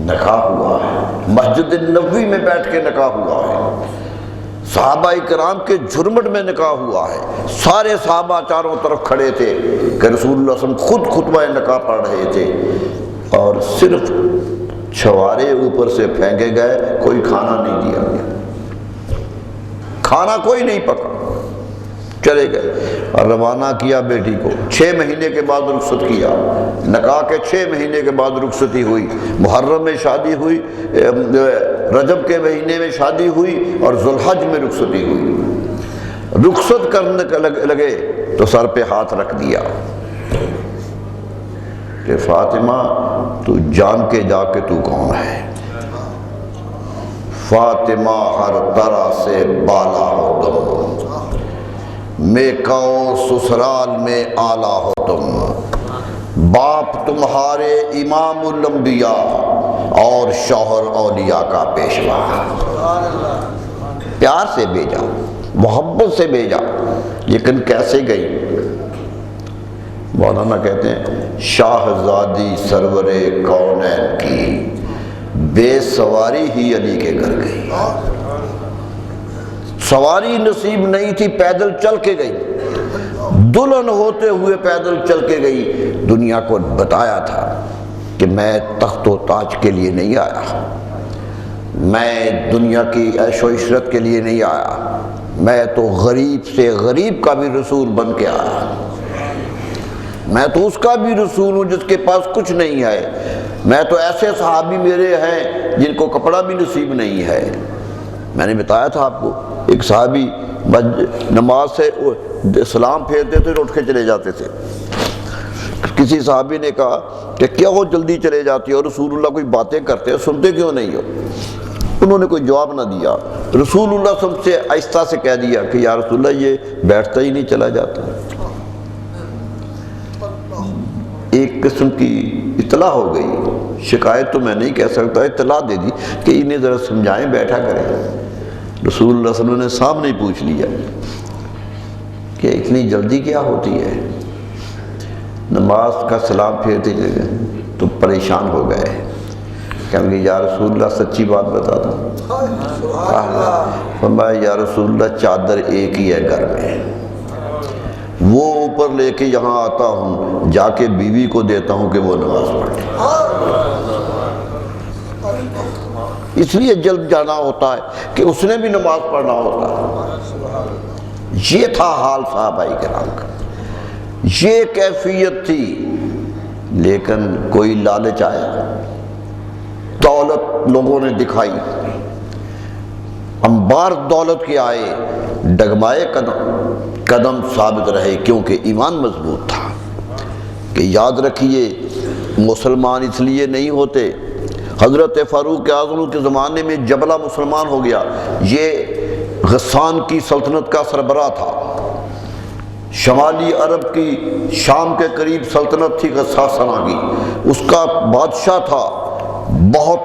نکاح ہوا ہے، مسجد نبوی میں بیٹھ کے نکاح ہوا ہے. صحابہ کرام کے جھرمٹ میں نکاح ہوا ہے. سارے صحابہ چاروں طرف کھڑے تھے کہ رسول اللہ صلی اللہ علیہ وسلم خود خطبہ نکاح پڑھ رہے تھے. اور صرف چھوارے اوپر سے پھینکے گئے، کوئی کھانا نہیں دیا گیا، کھانا کوئی نہیں پکا. چلے گئے اور روانہ کیا بیٹی کو. 6 مہینے کے بعد رخصت کیا. نکاح کے 6 مہینے کے بعد رخصتی ہوئی. محرم میں شادی ہوئی، رجب کے مہینے میں شادی ہوئی اور ذوالحج میں رخصتی ہوئی. رخصت کرنے لگے تو سر پہ ہاتھ رکھ دیا کہ فاطمہ تو جان کے جا کے تو کون ہے. فاطمہ ہر طرح سے بالا ہو تم، میں کہوں سسرال میں آلہ ہو تم. باپ تمہارے امام الانبیاء اور شوہر اولیاء کا پیشوا. پیار سے بھیجا، محبت سے بھیجا. لیکن کیسے گئی؟ مولانا کہتے ہیں شاہزادی سرور کونین کی بے سواری ہی علی کے گھر گئی. سواری نصیب نہیں تھی، پیدل چل کے گئی. دلہن ہوتے ہوئے پیدل چل کے گئی. دنیا کو بتایا تھا کہ میں تخت و تاج کے لیے نہیں آیا، میں دنیا کی عیش و عشرت کے لیے نہیں آیا، میں تو غریب سے غریب کا بھی رسول بن کے آیا. میں تو اس کا بھی رسول ہوں جس کے پاس کچھ نہیں ہے. میں تو ایسے صحابی میرے ہیں جن کو کپڑا بھی نصیب نہیں ہے. میں نے بتایا تھا آپ کو، ایک صحابی نماز سے سلام پھیرتے تھے، اٹھ کے چلے جاتے تھے. کسی صحابی نے کہا کہ کیا ہو جلدی چلے جاتی ہو، رسول اللہ کوئی باتیں کرتے ہیں سنتے کیوں نہیں ہو؟ انہوں نے کوئی جواب نہ دیا. رسول اللہ صلی اللہ علیہ وسلم سے آہستہ سے کہہ دیا کہ یا رسول اللہ یہ بیٹھتا ہی نہیں چلا جاتا. ایک قسم کی اطلاع ہو گئی، شکایت تو میں نہیں کہہ سکتا، اطلاع دے دی کہ انہیں ذرا سمجھائیں، بیٹھا کریں. رسول اللہ صلی اللہ علیہ وسلم نے سامنے پوچھ لیا کہ اتنی جلدی کیا ہوتی ہے؟ نماز کا سلام پھیرتے گئے تو پریشان ہو گئے. کہنے لگے یا رسول اللہ سچی بات بتا دوں. فرمایا یا رسول اللہ چادر ایک ہی ہے گھر میں، وہ اوپر لے کے یہاں آتا ہوں، جا کے بیوی کو دیتا ہوں کہ وہ نماز پڑھے. اس لیے جلد جانا ہوتا ہے کہ اس نے بھی نماز پڑھنا ہوتا ہے. یہ تھا حال صحابہ کرام کا، یہ کیفیت تھی. لیکن کوئی لالچ آیا، دولت لوگوں نے دکھائی، انبار دولت کے آئے، ڈگمائے قدم ثابت رہے کیونکہ ایمان مضبوط تھا. کہ یاد رکھیے مسلمان اس لیے نہیں ہوتے. حضرت فاروق اعظم کے زمانے میں جبلہ مسلمان ہو گیا. یہ غسان کی سلطنت کا سربراہ تھا. شمالی عرب کی شام کے قریب سلطنت تھی غساسنہ کی، اس کا بادشاہ تھا، بہت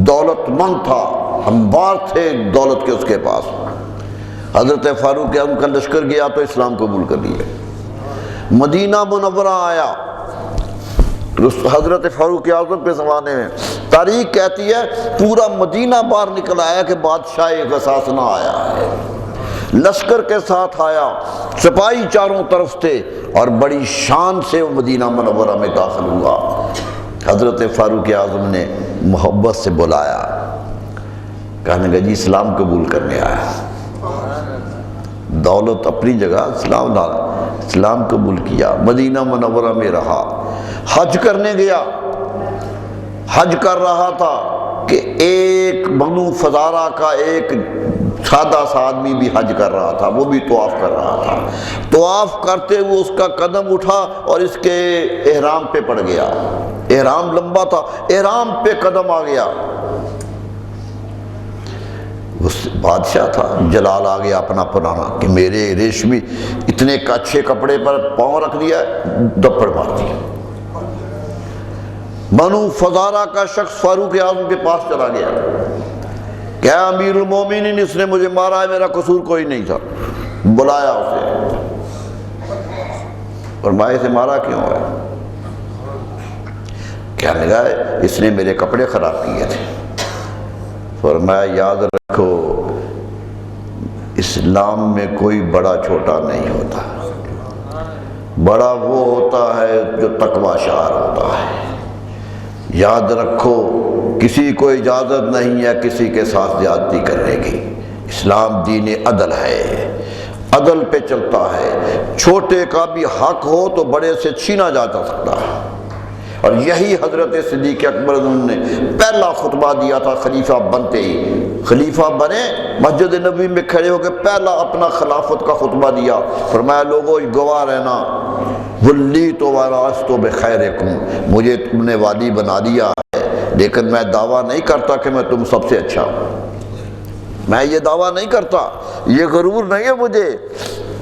دولت مند تھا، انبار تھے دولت کے اس کے پاس۔ حضرت فاروق اعظم کا لشکر گیا تو اسلام قبول کر لیا، مدینہ منورہ آیا۔ حضرت فاروق اعظم کے زمانے میں تاریخ کہتی ہے پورا مدینہ باہر نکل آیا کہ بادشاہ غساسنہ آیا ہے، لشکر کے ساتھ آیا، سپاہی چاروں طرف تھے اور بڑی شان سے وہ مدینہ منورہ میں داخل ہوا۔ حضرت فاروق اعظم نے محبت سے بلایا، کہنے لگا جی اسلام قبول کرنے آیا، دولت اپنی جگہ، اسلام قبول کیا، مدینہ منورہ میں رہا، حج کرنے گیا، حج کر رہا تھا کہ ایک بنو فزارہ کا ایک سادہ سا آدمی بھی حج کر رہا تھا، وہ بھی طواف کر رہا تھا، طواف کرتے ہوئے اس کا قدم اٹھا اور اس کے احرام پہ پڑ گیا، احرام لمبا تھا، احرام پہ قدم آ گیا، اس بادشاہ تھا، جلال آ گیا اپنا پرانا کہ میرے ریشمی اتنے اچھے کپڑے پر پاؤں رکھ دیا، دپڑ مار دیا۔ بنو فزارہ کا شخص فاروق اعظم کے پاس چلا گیا، کیا امیر المومنین اس نے مجھے مارا ہے، میرا قصور کوئی نہیں تھا، بلایا اسے، اور مائے سے مارا کیوں ہے؟ کیا لگا اس نے میرے کپڑے خراب کیے تھے۔ فرمایا یاد رکھو اسلام میں کوئی بڑا چھوٹا نہیں ہوتا، بڑا وہ ہوتا ہے جو تقوی شعار ہوتا ہے۔ یاد رکھو کسی کو اجازت نہیں ہے کسی کے ساتھ زیادتی کرنے کی، اسلام دین عدل ہے، عدل پہ چلتا ہے، چھوٹے کا بھی حق ہو تو بڑے سے چھینا جا سکتا ہے۔ اور یہی حضرت صدیق اکبر نے پہلا خطبہ دیا تھا خلیفہ بنتے ہی، خلیفہ بنے مسجد نبوی میں کھڑے ہو کے پہلا اپنا خلافت کا خطبہ دیا، فرمایا لوگوں گواہ رہنا، ولیت ورثت بخیرکم، مجھے تم نے والی بنا دیا ہے، لیکن میں دعویٰ نہیں کرتا کہ میں تم سب سے اچھا ہوں، میں یہ دعویٰ نہیں کرتا، یہ غرور نہیں ہے مجھے،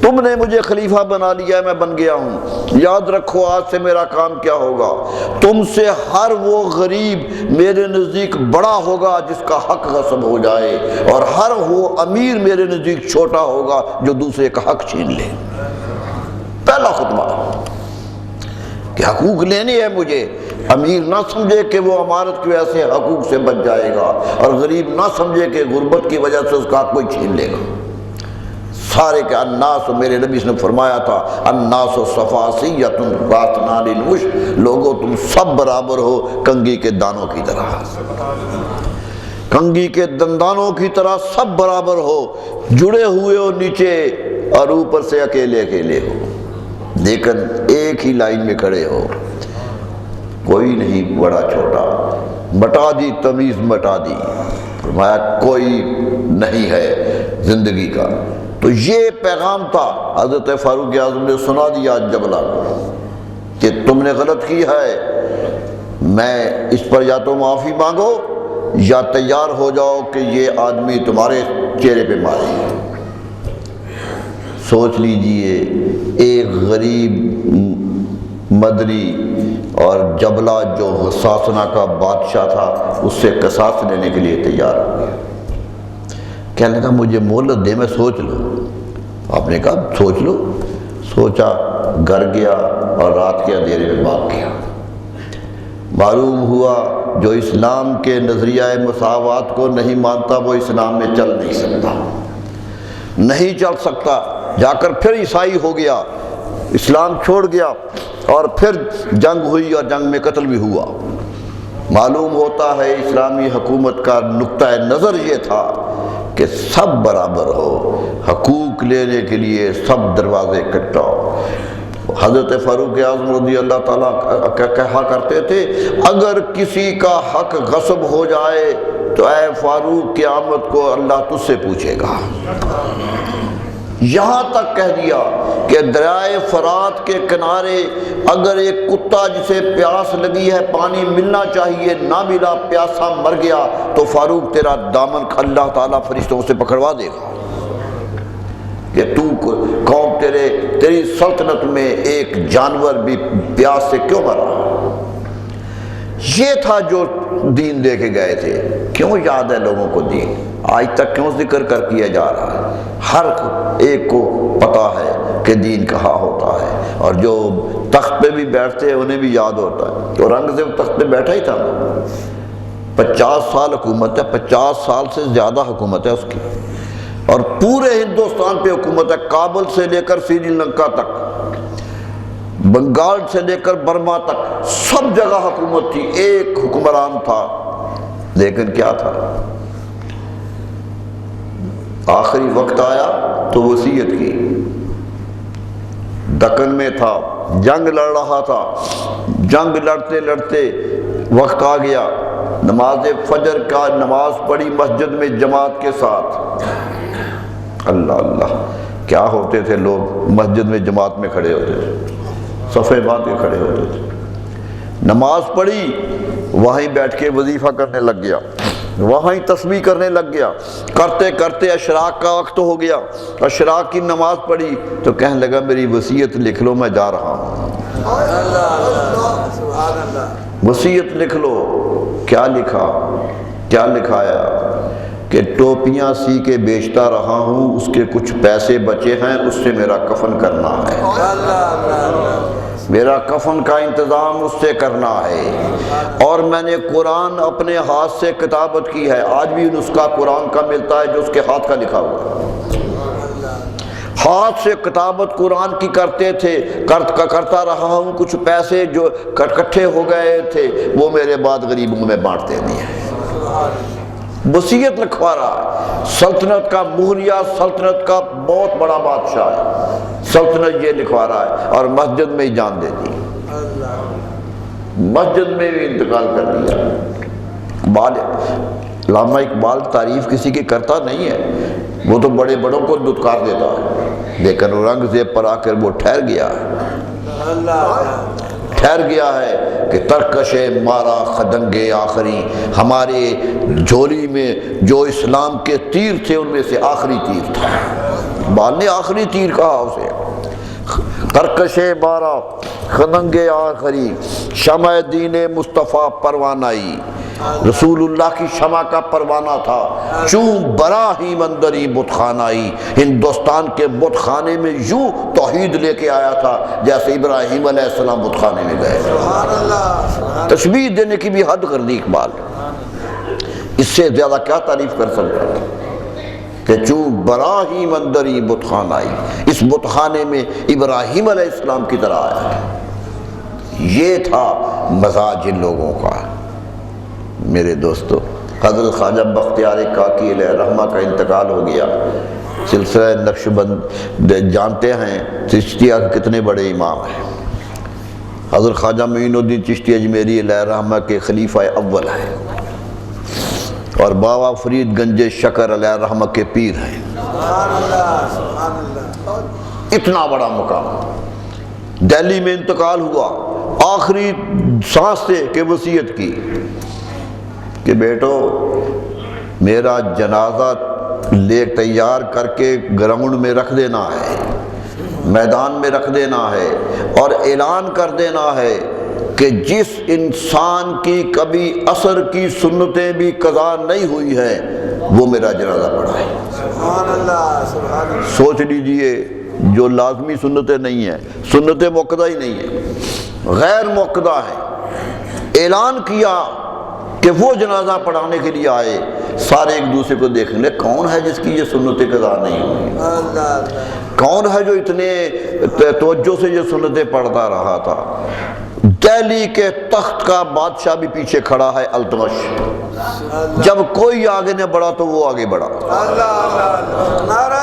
تم نے مجھے خلیفہ بنا لیا ہے، میں بن گیا ہوں۔ یاد رکھو آج سے میرا کام کیا ہوگا، تم سے ہر وہ غریب میرے نزدیک بڑا ہوگا جس کا حق غصب ہو جائے، اور ہر وہ امیر میرے نزدیک چھوٹا ہوگا جو دوسرے کا حق چھین لے۔ پہلا خطبہ کہ حقوق لینے ہیں مجھے، امیر نہ سمجھے کہ وہ امارت کی وجہ سے حقوق سے بچ جائے گا، اور غریب نہ سمجھے کہ غربت کی وجہ سے اس کا حق کوئی چھین لے گا۔ سارے کے الناس، میرے نبی نے فرمایا تھا الناس صفاسیۃ راتنان الوش، لوگوں تم سب برابر ہو کنگھی کے دانوں کی طرح، کنگھی کے دندانوں کی طرح سب برابر ہو، جڑے ہوئے ہو نیچے اور اوپر سے اکیلے اکیلے ہو، لیکن ایک ہی لائن میں کھڑے ہو، کوئی نہیں بڑا چھوٹا، مٹا دی تمیز، مٹا دی، فرمایا کوئی نہیں ہے زندگی کا۔ تو یہ پیغام تھا، حضرت فاروق اعظم نے سنا دیا جبلہ کہ تم نے غلط کی ہے، میں اس پر یا تو معافی مانگو یا تیار ہو جاؤ کہ یہ آدمی تمہارے چہرے پہ مارے۔ سوچ لیجئے ایک غریب مدری اور جبلہ جو غساسنہ کا بادشاہ تھا اس سے قصاص لینے کے لیے تیار ہو گیا، کہنے لگا مجھے مہلت دے، میں سوچ لوں۔ آپ نے کہا سوچ لو، سوچا، گھر گیا اور رات کے اندھیرے میں بھاگ گیا۔ معلوم ہوا جو اسلام کے نظریہ مساوات کو نہیں مانتا وہ اسلام میں چل نہیں سکتا، نہیں چل سکتا، جا کر پھر عیسائی ہو گیا، اسلام چھوڑ گیا، اور پھر جنگ ہوئی اور جنگ میں قتل بھی ہوا۔ معلوم ہوتا ہے اسلامی حکومت کا نقطہ نظر یہ تھا کہ سب برابر ہو، حقوق لینے کے لیے سب دروازے کٹاؤ۔ حضرت فاروق اعظم رضی اللہ تعالیٰ کہا کرتے تھے اگر کسی کا حق غصب ہو جائے تو اے فاروق قیامت کو اللہ تجھ سے پوچھے گا۔ یہاں تک کہہ دیا کہ دریائے فرات کے کنارے اگر ایک کتا جسے پیاس لگی ہے پانی ملنا چاہیے نہ ملا، پیاسا مر گیا، تو فاروق تیرا دامن اللہ تعالیٰ فرشتوں سے پکڑوا دے گا کہ تو قوم تیری سلطنت میں ایک جانور بھی پیاس سے کیوں مرا؟ یہ تھا جو دین دے کے گئے تھے۔ کیوں یاد ہے لوگوں کو دین؟ آج تک کیوں ذکر کر کیا جا رہا ہے؟ ہر ایک کو پتا ہے کہ دین کہاں ہوتا ہے، اور جو تخت پہ بھی بیٹھتے ہیں انہیں بھی یاد ہوتا ہے۔ اورنگزیب تخت پہ بیٹھا ہی تھا، 50 سال حکومت ہے، 50 سال سے زیادہ حکومت ہے اس کی، اور پورے ہندوستان پہ حکومت ہے، کابل سے لے کر سری لنکا تک، بنگال سے لے کر برما تک، سب جگہ حکومت تھی، ایک حکمران تھا۔ لیکن کیا تھا؟ آخری وقت آیا تو وصیت کی۔ دکن میں تھا، جنگ لڑ رہا تھا، جنگ لڑتے لڑتے وقت آ گیا، نماز فجر کا نماز پڑھی مسجد میں جماعت کے ساتھ۔ اللہ اللہ، کیا ہوتے تھے لوگ، مسجد میں جماعت میں کھڑے ہوتے تھے، صفے باندھ کے کھڑے ہوتے تھے، نماز پڑھی، وہیں بیٹھ کے وظیفہ کرنے لگ گیا، وہیں تسبیح کرنے لگ گیا، کرتے کرتے اشراق کا وقت ہو گیا، اشراق کی نماز پڑھی تو کہنے لگا میری وصیت لکھ لو، میں جا رہا ہوں۔ وصیت لکھ لو۔ کیا لکھا؟ کیا لکھایا کہ ٹوپیاں سی کے بیچتا رہا ہوں، اس کے کچھ پیسے بچے ہیں، اس سے میرا کفن کرنا ہے، میرا کفن کا انتظام اس سے کرنا ہے۔ اور میں نے قرآن اپنے ہاتھ سے کتابت کی ہے، آج بھی نسخہ قرآن کا ملتا ہے جو اس کے ہاتھ کا لکھا ہوا ہے، ہاتھ سے کتابت قرآن کی کرتے تھے، کرتا رہا ہوں، کچھ پیسے جو اکٹھے ہو گئے تھے وہ میرے بعد غریبوں میں بانٹتے نہیں ہیں۔ وصیت لکھوا رہا ہے، سلطنت کا مہریہ، سلطنت کا بہت بڑا بادشاہ ہے، سلطنت یہ لکھوا رہا ہے، اور مسجد میں ہی جان دے دی، مسجد میں بھی انتقال کر دیا۔ علامہ اقبال تعریف کسی کی کرتا نہیں ہے، وہ تو بڑے بڑوں کو دھتکار دیتا ہے، لیکن اورنگزیب پر آ کر وہ ٹھہر گیا ہے کہ ترکش مارا خدنگ آخری، ہمارے جھولی میں جو اسلام کے تیر تھے ان میں سے آخری تیر تھا، اقبال نے آخری تیر کہا اسے، ترکش مارا خدنگ آخری، شمع دین مصطفیٰ پروانائی، رسول اللہ کی شمع کا پروانہ تھا، چون براہیم اندری بت خانائی، ہندوستان کے بت خانے میں یوں توحید لے کے آیا تھا جیسے ابراہیم علیہ السلام بت خانے میں گئے۔ تشبیہ دینے کی بھی حد کر دی اقبال، اس سے زیادہ کیا تعریف کر سکتا ہے کہ چون براہیم اندری بت خانائی، اس بت خانے میں ابراہیم علیہ السلام کی طرح آیا۔ یہ تھا مزاج ان لوگوں کا۔ میرے دوستو، حضرت خواجہ بختیار کاکی علیہ رحمہ کا انتقال ہو گیا۔ سلسلہ نقشبند جانتے ہیں چشتیہ کے کتنے بڑے امام ہیں۔ حضرت خواجہ معین الدین چشتی اجمیری علیہ رحمہ کے خلیفہ اول ہیں، اور بابا فرید گنج شکر علیہ رحمہ کے پیر ہیں۔ اتنا بڑا مقام، دہلی میں انتقال ہوا، آخری سانس سے کہ وصیت کی کہ بیٹو میرا جنازہ لے تیار کر کے گراؤنڈ میں رکھ دینا ہے، میدان میں رکھ دینا ہے، اور اعلان کر دینا ہے کہ جس انسان کی کبھی عصر کی سنتیں بھی قضا نہیں ہوئی ہیں وہ میرا جنازہ پڑھائے۔ سوچ لیجئے، جو لازمی سنتیں نہیں ہیں، سنتیں موقدہ ہی نہیں ہیں، غیر موقدہ ہیں، اعلان کیا کہ وہ جنازہ پڑھانے کے لیے آئے، سارے ایک دوسرے کو دیکھیں گے کون ہے جس کی یہ سنتیں قضا نہیں ہوئی، کون ہے جو اتنے توجہ سے یہ سنتیں پڑھتا رہا تھا۔ دہلی کے تخت کا بادشاہ بھی پیچھے کھڑا ہے، التمش، جب کوئی آگے نہ بڑھا تو وہ آگے بڑھا۔ نعرہ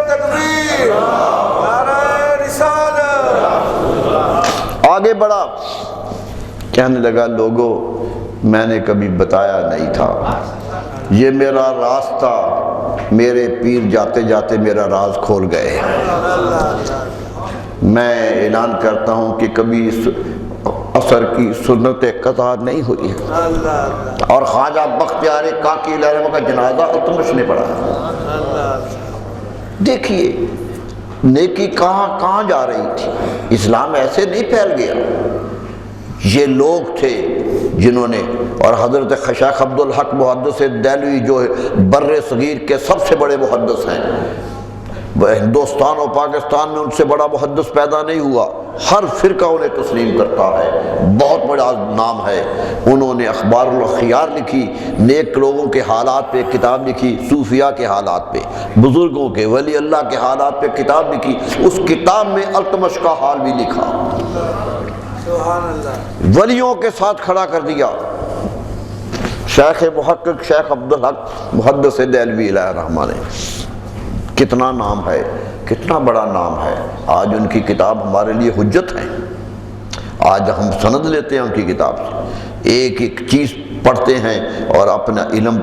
تکبیر، نعرہ رسالت، آگے بڑھا، کہنے لگا لوگوں میں نے کبھی بتایا نہیں تھا، یہ میرا راز تھا، میرے پیر جاتے جاتے میرا راز کھول گئے۔ میں اعلان کرتا ہوں کہ کبھی اس عصر کی سنت قضا نہیں ہوئی ہے، اور خواجہ بختیار کاکی علیہ رحمہ کا جنازہ التمش نے پڑھا۔ دیکھیے نیکی کہاں کہاں جا رہی تھی. اسلام ایسے نہیں پھیل گیا. یہ لوگ تھے جنہوں نے، اور حضرت شیخ عبدالحق محدث دہلوی جو بر صغیر کے سب سے بڑے محدث ہیں، ہندوستان اور پاکستان میں ان سے بڑا محدث پیدا نہیں ہوا، ہر فرقہ انہیں تسلیم کرتا ہے، بہت بڑا نام ہے. انہوں نے اخبار الخیار لکھی، نیک لوگوں کے حالات پہ کتاب لکھی، صوفیاء کے حالات پہ، بزرگوں کے ولی اللہ کے حالات پہ کتاب لکھی. اس کتاب میں التمش کا حال بھی لکھا، سبحان اللہ، ولیوں کے ساتھ کھڑا کر دیا. شیخ محقق شیخ عبدالحق محدث دہلوی علیہ الرحمہ نے. کتنا نام ہے، کتنا بڑا نام ہے. آج ان کی کتاب ہمارے لیے حجت ہے. آج ہم سند لیتے ہیں ان کی کتاب سے، ایک ایک چیز پڑھتے ہیں اور اپنا علم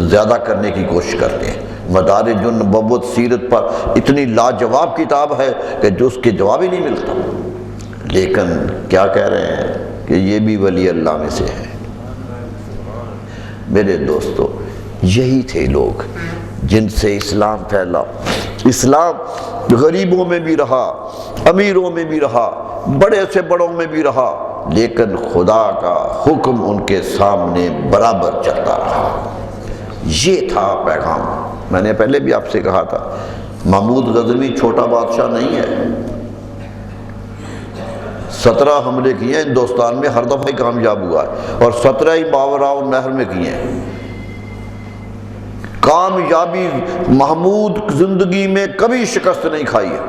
زیادہ کرنے کی کوشش کرتے ہیں. مدارج النبوت سیرت پر اتنی لاجواب کتاب ہے کہ جو اس کے جواب ہی نہیں ملتا. لیکن کیا کہہ رہے ہیں کہ یہ بھی ولی اللہ میں سے ہے. میرے دوستو، یہی تھے لوگ جن سے اسلام پھیلا. اسلام غریبوں میں بھی رہا، امیروں میں بھی رہا، بڑے سے بڑوں میں بھی رہا، لیکن خدا کا حکم ان کے سامنے برابر چلتا رہا. یہ تھا پیغام. میں نے پہلے بھی آپ سے کہا تھا، محمود غزنوی چھوٹا بادشاہ نہیں ہے. 17 حملے کیے ہیں ہندوستان میں، ہر دفعہ ہی کامیاب ہوا ہے، اور 17 ہی ماوراء النہر میں کیے ہیں. کامیابی محمود زندگی میں کبھی شکست نہیں کھائی ہے.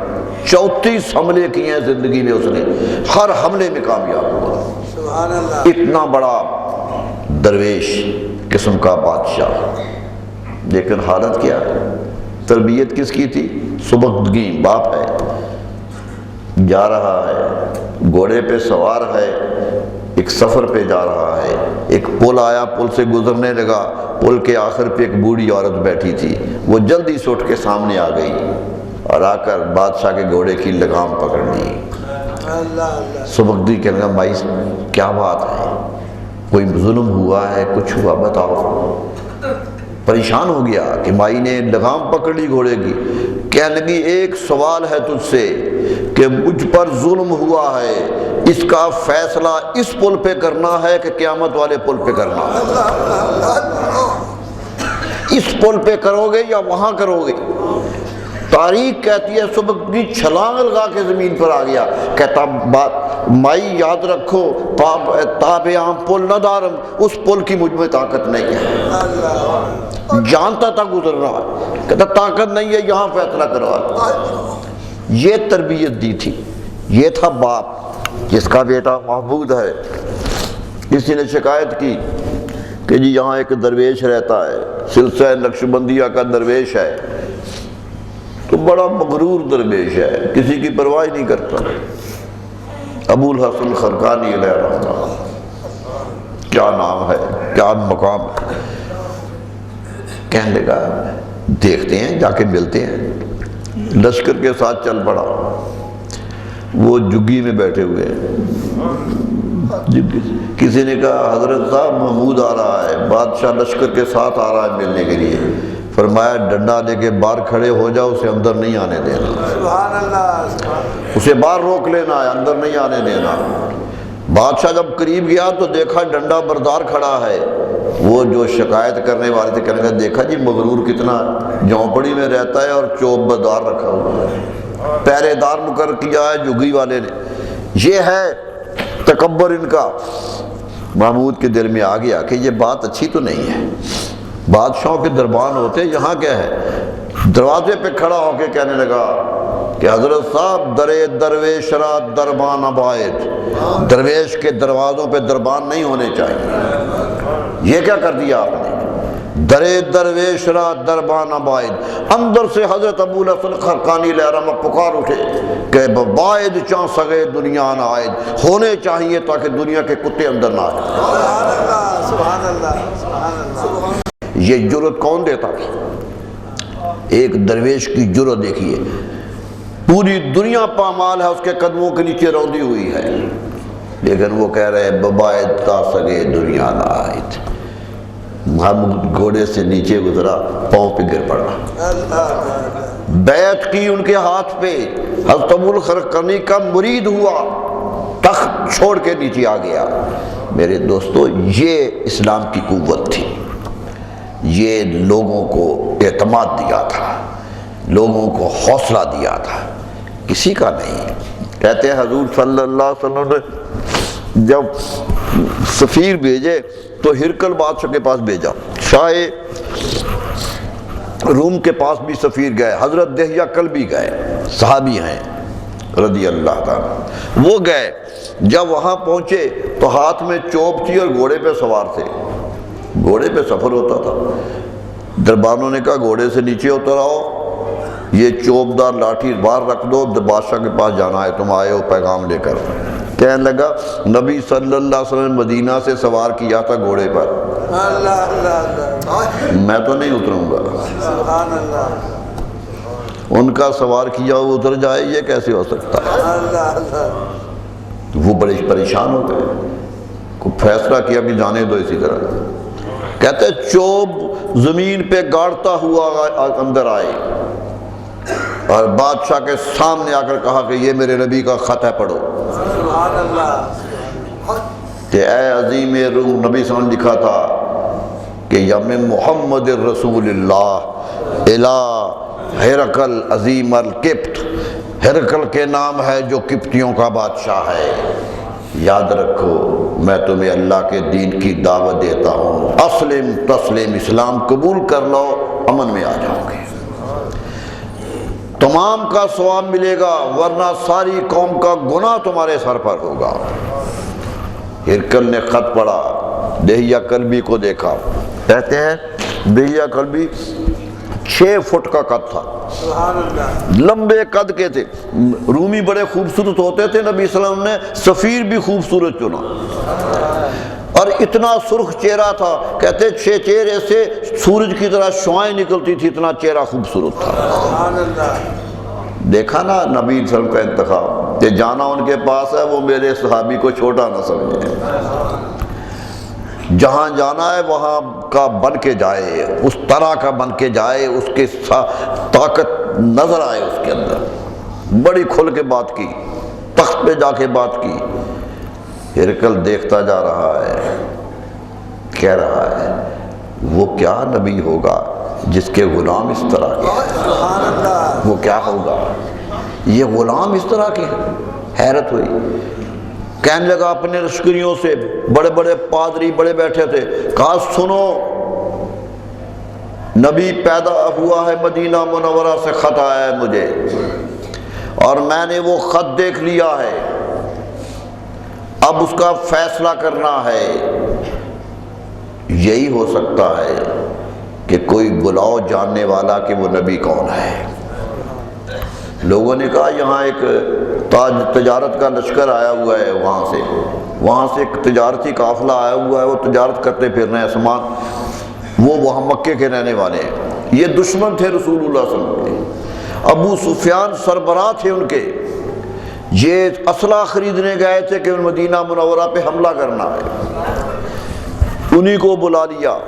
34 حملے کیے ہیں زندگی میں اس نے، ہر حملے میں کامیاب ہوا. سبحان اللہ، اتنا بڑا درویش قسم کا بادشاہ. لیکن حالت کیا ہے؟ تربیت کس کی تھی؟ سبکدگی. باپ ہے، جا رہا ہے، گھوڑے پہ سوار ہے، ایک سفر پہ جا رہا ہے. ایک پل آیا، پل سے گزرنے لگا، پل کے آخر پہ ایک بوڑھی عورت بیٹھی تھی. وہ جلدی سے اٹھ کے سامنے آ گئی اور آ کر بادشاہ کے گھوڑے کی لگام پکڑ لی. سبکدی کہنے لگا، بھائی کیا بات ہے، کوئی ظلم ہوا ہے، کچھ ہوا، بتاؤ. پریشان ہو گیا کہ مائی نے لگام پکڑ لی گھوڑے کی. کہنے لگی، ایک سوال ہے تجھ سے کہ مجھ پر ظلم ہوا ہے، اس کا فیصلہ اس پل پہ کرنا ہے کہ قیامت والے پل پہ کرنا ہے؟ اس پل پہ کرو گے یا وہاں کرو گے؟ تاریخ کہتی ہے سبکدی چھلانگ لگا کے زمین پر آ گیا. کہتا، بات مائی یاد رکھو، تاب عام پل نہ دارم، اس پل کی مجھ میں طاقت نہیں ہے. جانتا تھا گزر رہا ہے، کہتا طاقت نہیں ہے، یہاں فیصلہ کروا. یہ تربیت دی تھی. یہ تھا باپ جس کا بیٹا محمود ہے. کسی نے شکایت کی کہ جی یہاں ایک درویش رہتا ہے، سلسلہ نقشبندیہ کا درویش ہے، تو بڑا مغرور درویش ہے، کسی کی پرواہ نہیں کرتا. ابو الحسن خرقانی علیہ الرحمہ، کیا نام ہے، کیا مقام ہے. کہنے لگا، دیکھتے ہیں، جا کے ملتے ہیں. لشکر کے ساتھ چل پڑا. وہ جگی میں بیٹھے ہوئے ہیں. کسی نے کہا، حضرت صاحب محمود آ رہا ہے، بادشاہ لشکر کے ساتھ آ رہا ہے ملنے کے لیے. فرمایا، ڈنڈا لے کے باہر کھڑے ہو جاؤ، اسے اندر نہیں آنے دینا. سبحان اللہ، اسے باہر روک لینا ہے، اندر نہیں آنے دینا. بادشاہ جب قریب گیا تو دیکھا ڈنڈا بردار کھڑا ہے. وہ جو شکایت کرنے والے تھے کہنے لگا، دیکھا جی مغرور کتنا جھونپڑی میں رہتا ہے اور چوب بردار رکھا ہوا ہے، پہرے دار مقرر کیا ہے جگی والے نے. یہ ہے تکبر ان کا. محمود کے دل میں آ گیا کہ یہ بات اچھی تو نہیں ہے. بادشاہوں کے دربان ہوتے، یہاں کیا ہے؟ دروازے پہ کھڑا ہو کے کہنے لگا کہ حضرت صاحب، درے درویش را دربان ابائد، درویش کے دروازوں پہ دربان نہیں ہونے چاہیے. یہ کیا کر دیا آپ نے؟ درے درویش را دربان ابائد. اندر سے حضرت ابو الحسن خرقانی علیہ الرحمہ پکار اٹھے کہ باید چاں سگے دنیا نہ آئد، ہونے چاہیے تاکہ دنیا کے کتے اندر نہ آئے. سبحان اللہ، سبحان اللہ. یہ جرت کون دیتا تھا؟ ایک درویش کی جرت دیکھیے. پوری دنیا پامال ہے، اس کے قدموں کے نیچے روندی ہوئی ہے، لیکن وہ کہہ رہے ہیں ببائد تا سگے دنیا نہ آئد. محمود گھوڑے سے نیچے گزرا، پاؤں پہ گر پڑا. بیعت کی ان کے ہاتھ پہ، حضرت ابو الخرقانی کا مرید ہوا، تخت چھوڑ کے نیچے آ گیا۔ میرے دوستو یہ اسلام کی قوت تھی، یہ لوگوں کو اعتماد دیا تھا، لوگوں کو حوصلہ دیا تھا، کسی کا نہیں۔ کہتے ہیں حضور صلی اللہ علیہ وسلم نے جب سفیر بھیجے تو ہرقل بادشاہ کے پاس بھیجا، شاہ روم کے پاس بھی سفیر گئے، حضرت دہیہ کلبی گئے، صحابی ہیں رضی اللہ تعالیٰ، وہ گئے۔ جب وہاں پہنچے تو ہاتھ میں چوب تھی اور گھوڑے پہ سوار تھے، گھوڑے پہ سفر ہوتا تھا۔ دربانوں نے کہا گھوڑے سے نیچے اتر آؤ، یہ چوبدار لاٹھی باہر رکھ دو، بادشاہ کے پاس جانا ہے، تم آئے ہو پیغام لے کر۔ کہنے لگا نبی صلی اللہ علیہ وسلم مدینہ سے سوار کیا تھا گھوڑے پر، اللہ اللہ اللہ، میں تو نہیں اتروں گا، سبحان اللہ، ان کا سوار کیا وہ اتر جائے، یہ کیسے ہو سکتا ہے؟ اللہ اللہ، وہ بڑے پریشان ہو گئے، کو فیصلہ کیا کہ جانے دو اسی طرح۔ کہتے چوب زمین پہ گاڑتا ہوا اندر آئے اور بادشاہ کے سامنے آ کر کہا کہ یہ میرے نبی کا خط ہے، پڑھو۔ سبحان اللہ، کہ اے عظیم روم، نبی صلی اللہ علیہ وسلم لکھا تھا کہ یم محمد رسول اللہ الہ ہرقل عظیم القبط، ہرقل کے نام ہے جو قبطیوں کا بادشاہ ہے، یاد رکھو میں تمہیں اللہ کے دین کی دعوت دیتا ہوں، اسلم تسلم، اسلام قبول کر لو، امن میں آ جاؤ گے، تمام کا ثواب ملے گا، ورنہ ساری قوم کا گناہ تمہارے سر پر ہوگا۔ ہرقل نے خط پڑھا، دہیہ کلبی کو دیکھا، کہتے ہیں دہیہ کلبی 6 فٹ کا قد تھا، سبحان اللہ، لمبے قد کے تھے، رومی بڑے خوبصورت ہوتے تھے، نبی صلی اللہ علیہ وسلم نے سفیر بھی خوبصورت چنا، اور اتنا سرخ چہرہ تھا، کہتے چہرے سے سورج کی طرح شعائیں نکلتی تھی، اتنا چہرہ خوبصورت تھا۔ سبحان اللہ، دیکھا نا نبی صلی اللہ علیہ وسلم کا انتخاب، کہ جانا ان کے پاس ہے، وہ میرے صحابی کو چھوٹا نہ سمجھے، جہاں جانا ہے وہاں کا بن کے جائے، اس طرح کا بن کے جائے، اس کی طاقت نظر آئے اس کے اندر، بڑی کھل کے بات کی، تخت پہ جا کے بات کی۔ ہرقل دیکھتا جا رہا ہے، کہہ رہا ہے وہ کیا نبی ہوگا جس کے غلام اس طرح کے ہیں، سبحان اللہ، وہ کیا ہوگا، یہ غلام اس طرح کے ہیں۔ حیرت ہوئی، کہنے لگا اپنے لشکریوں سے، بڑے بڑے پادری بڑے بیٹھے تھے، کہا سنو نبی پیدا ہوا ہے مدینہ منورہ سے، خط آیا ہے مجھے اور میں نے وہ خط دیکھ لیا ہے، اب اس کا فیصلہ کرنا ہے، یہی ہو سکتا ہے کہ کوئی بلاؤ جاننے والا کہ وہ نبی کون ہے۔ لوگوں نے کہا یہاں ایک تجارت کا لشکر آیا ہوا ہے، وہاں سے ایک تجارتی قافلہ آیا ہوا ہے، وہ تجارت کرتے پھر رہے ہیں سامان، وہ وہاں مکے کے رہنے والے ہیں، یہ دشمن تھے رسول اللہ صلی اللہ علیہ وسلم کے، ابو سفیان سربراہ تھے ان کے، یہ اسلحہ خریدنے گئے تھے کہ مدینہ منورہ پہ حملہ کرنا ہے، انہی کو بلا لیا،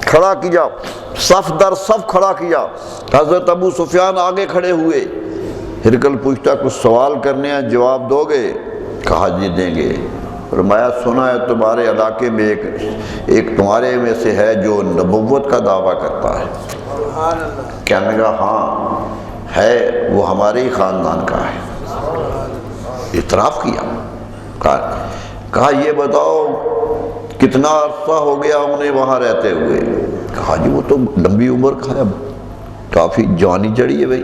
کھڑا کیا، صف در صف کھڑا کیا، حضرت ابو سفیان آگے کھڑے ہوئے۔ ہرقل پوچھتا کچھ سوال کرنے ہیں، جواب دو گے؟ کہا جی دیں گے۔ فرمایا سنا ہے تمہارے علاقے میں ایک تمہارے میں سے ہے جو نبوت کا دعویٰ کرتا ہے۔ سبحان اللہ، کہنے لگا ہاں ہے، وہ ہمارے ہی خاندان کا ہے، اعتراف کیا۔ کہا یہ بتاؤ کتنا عرصہ ہو گیا انہیں وہاں رہتے ہوئے؟ کہا جی وہ تو لمبی عمر کا ہے، کافی جوانی چڑھی ہے بھائی۔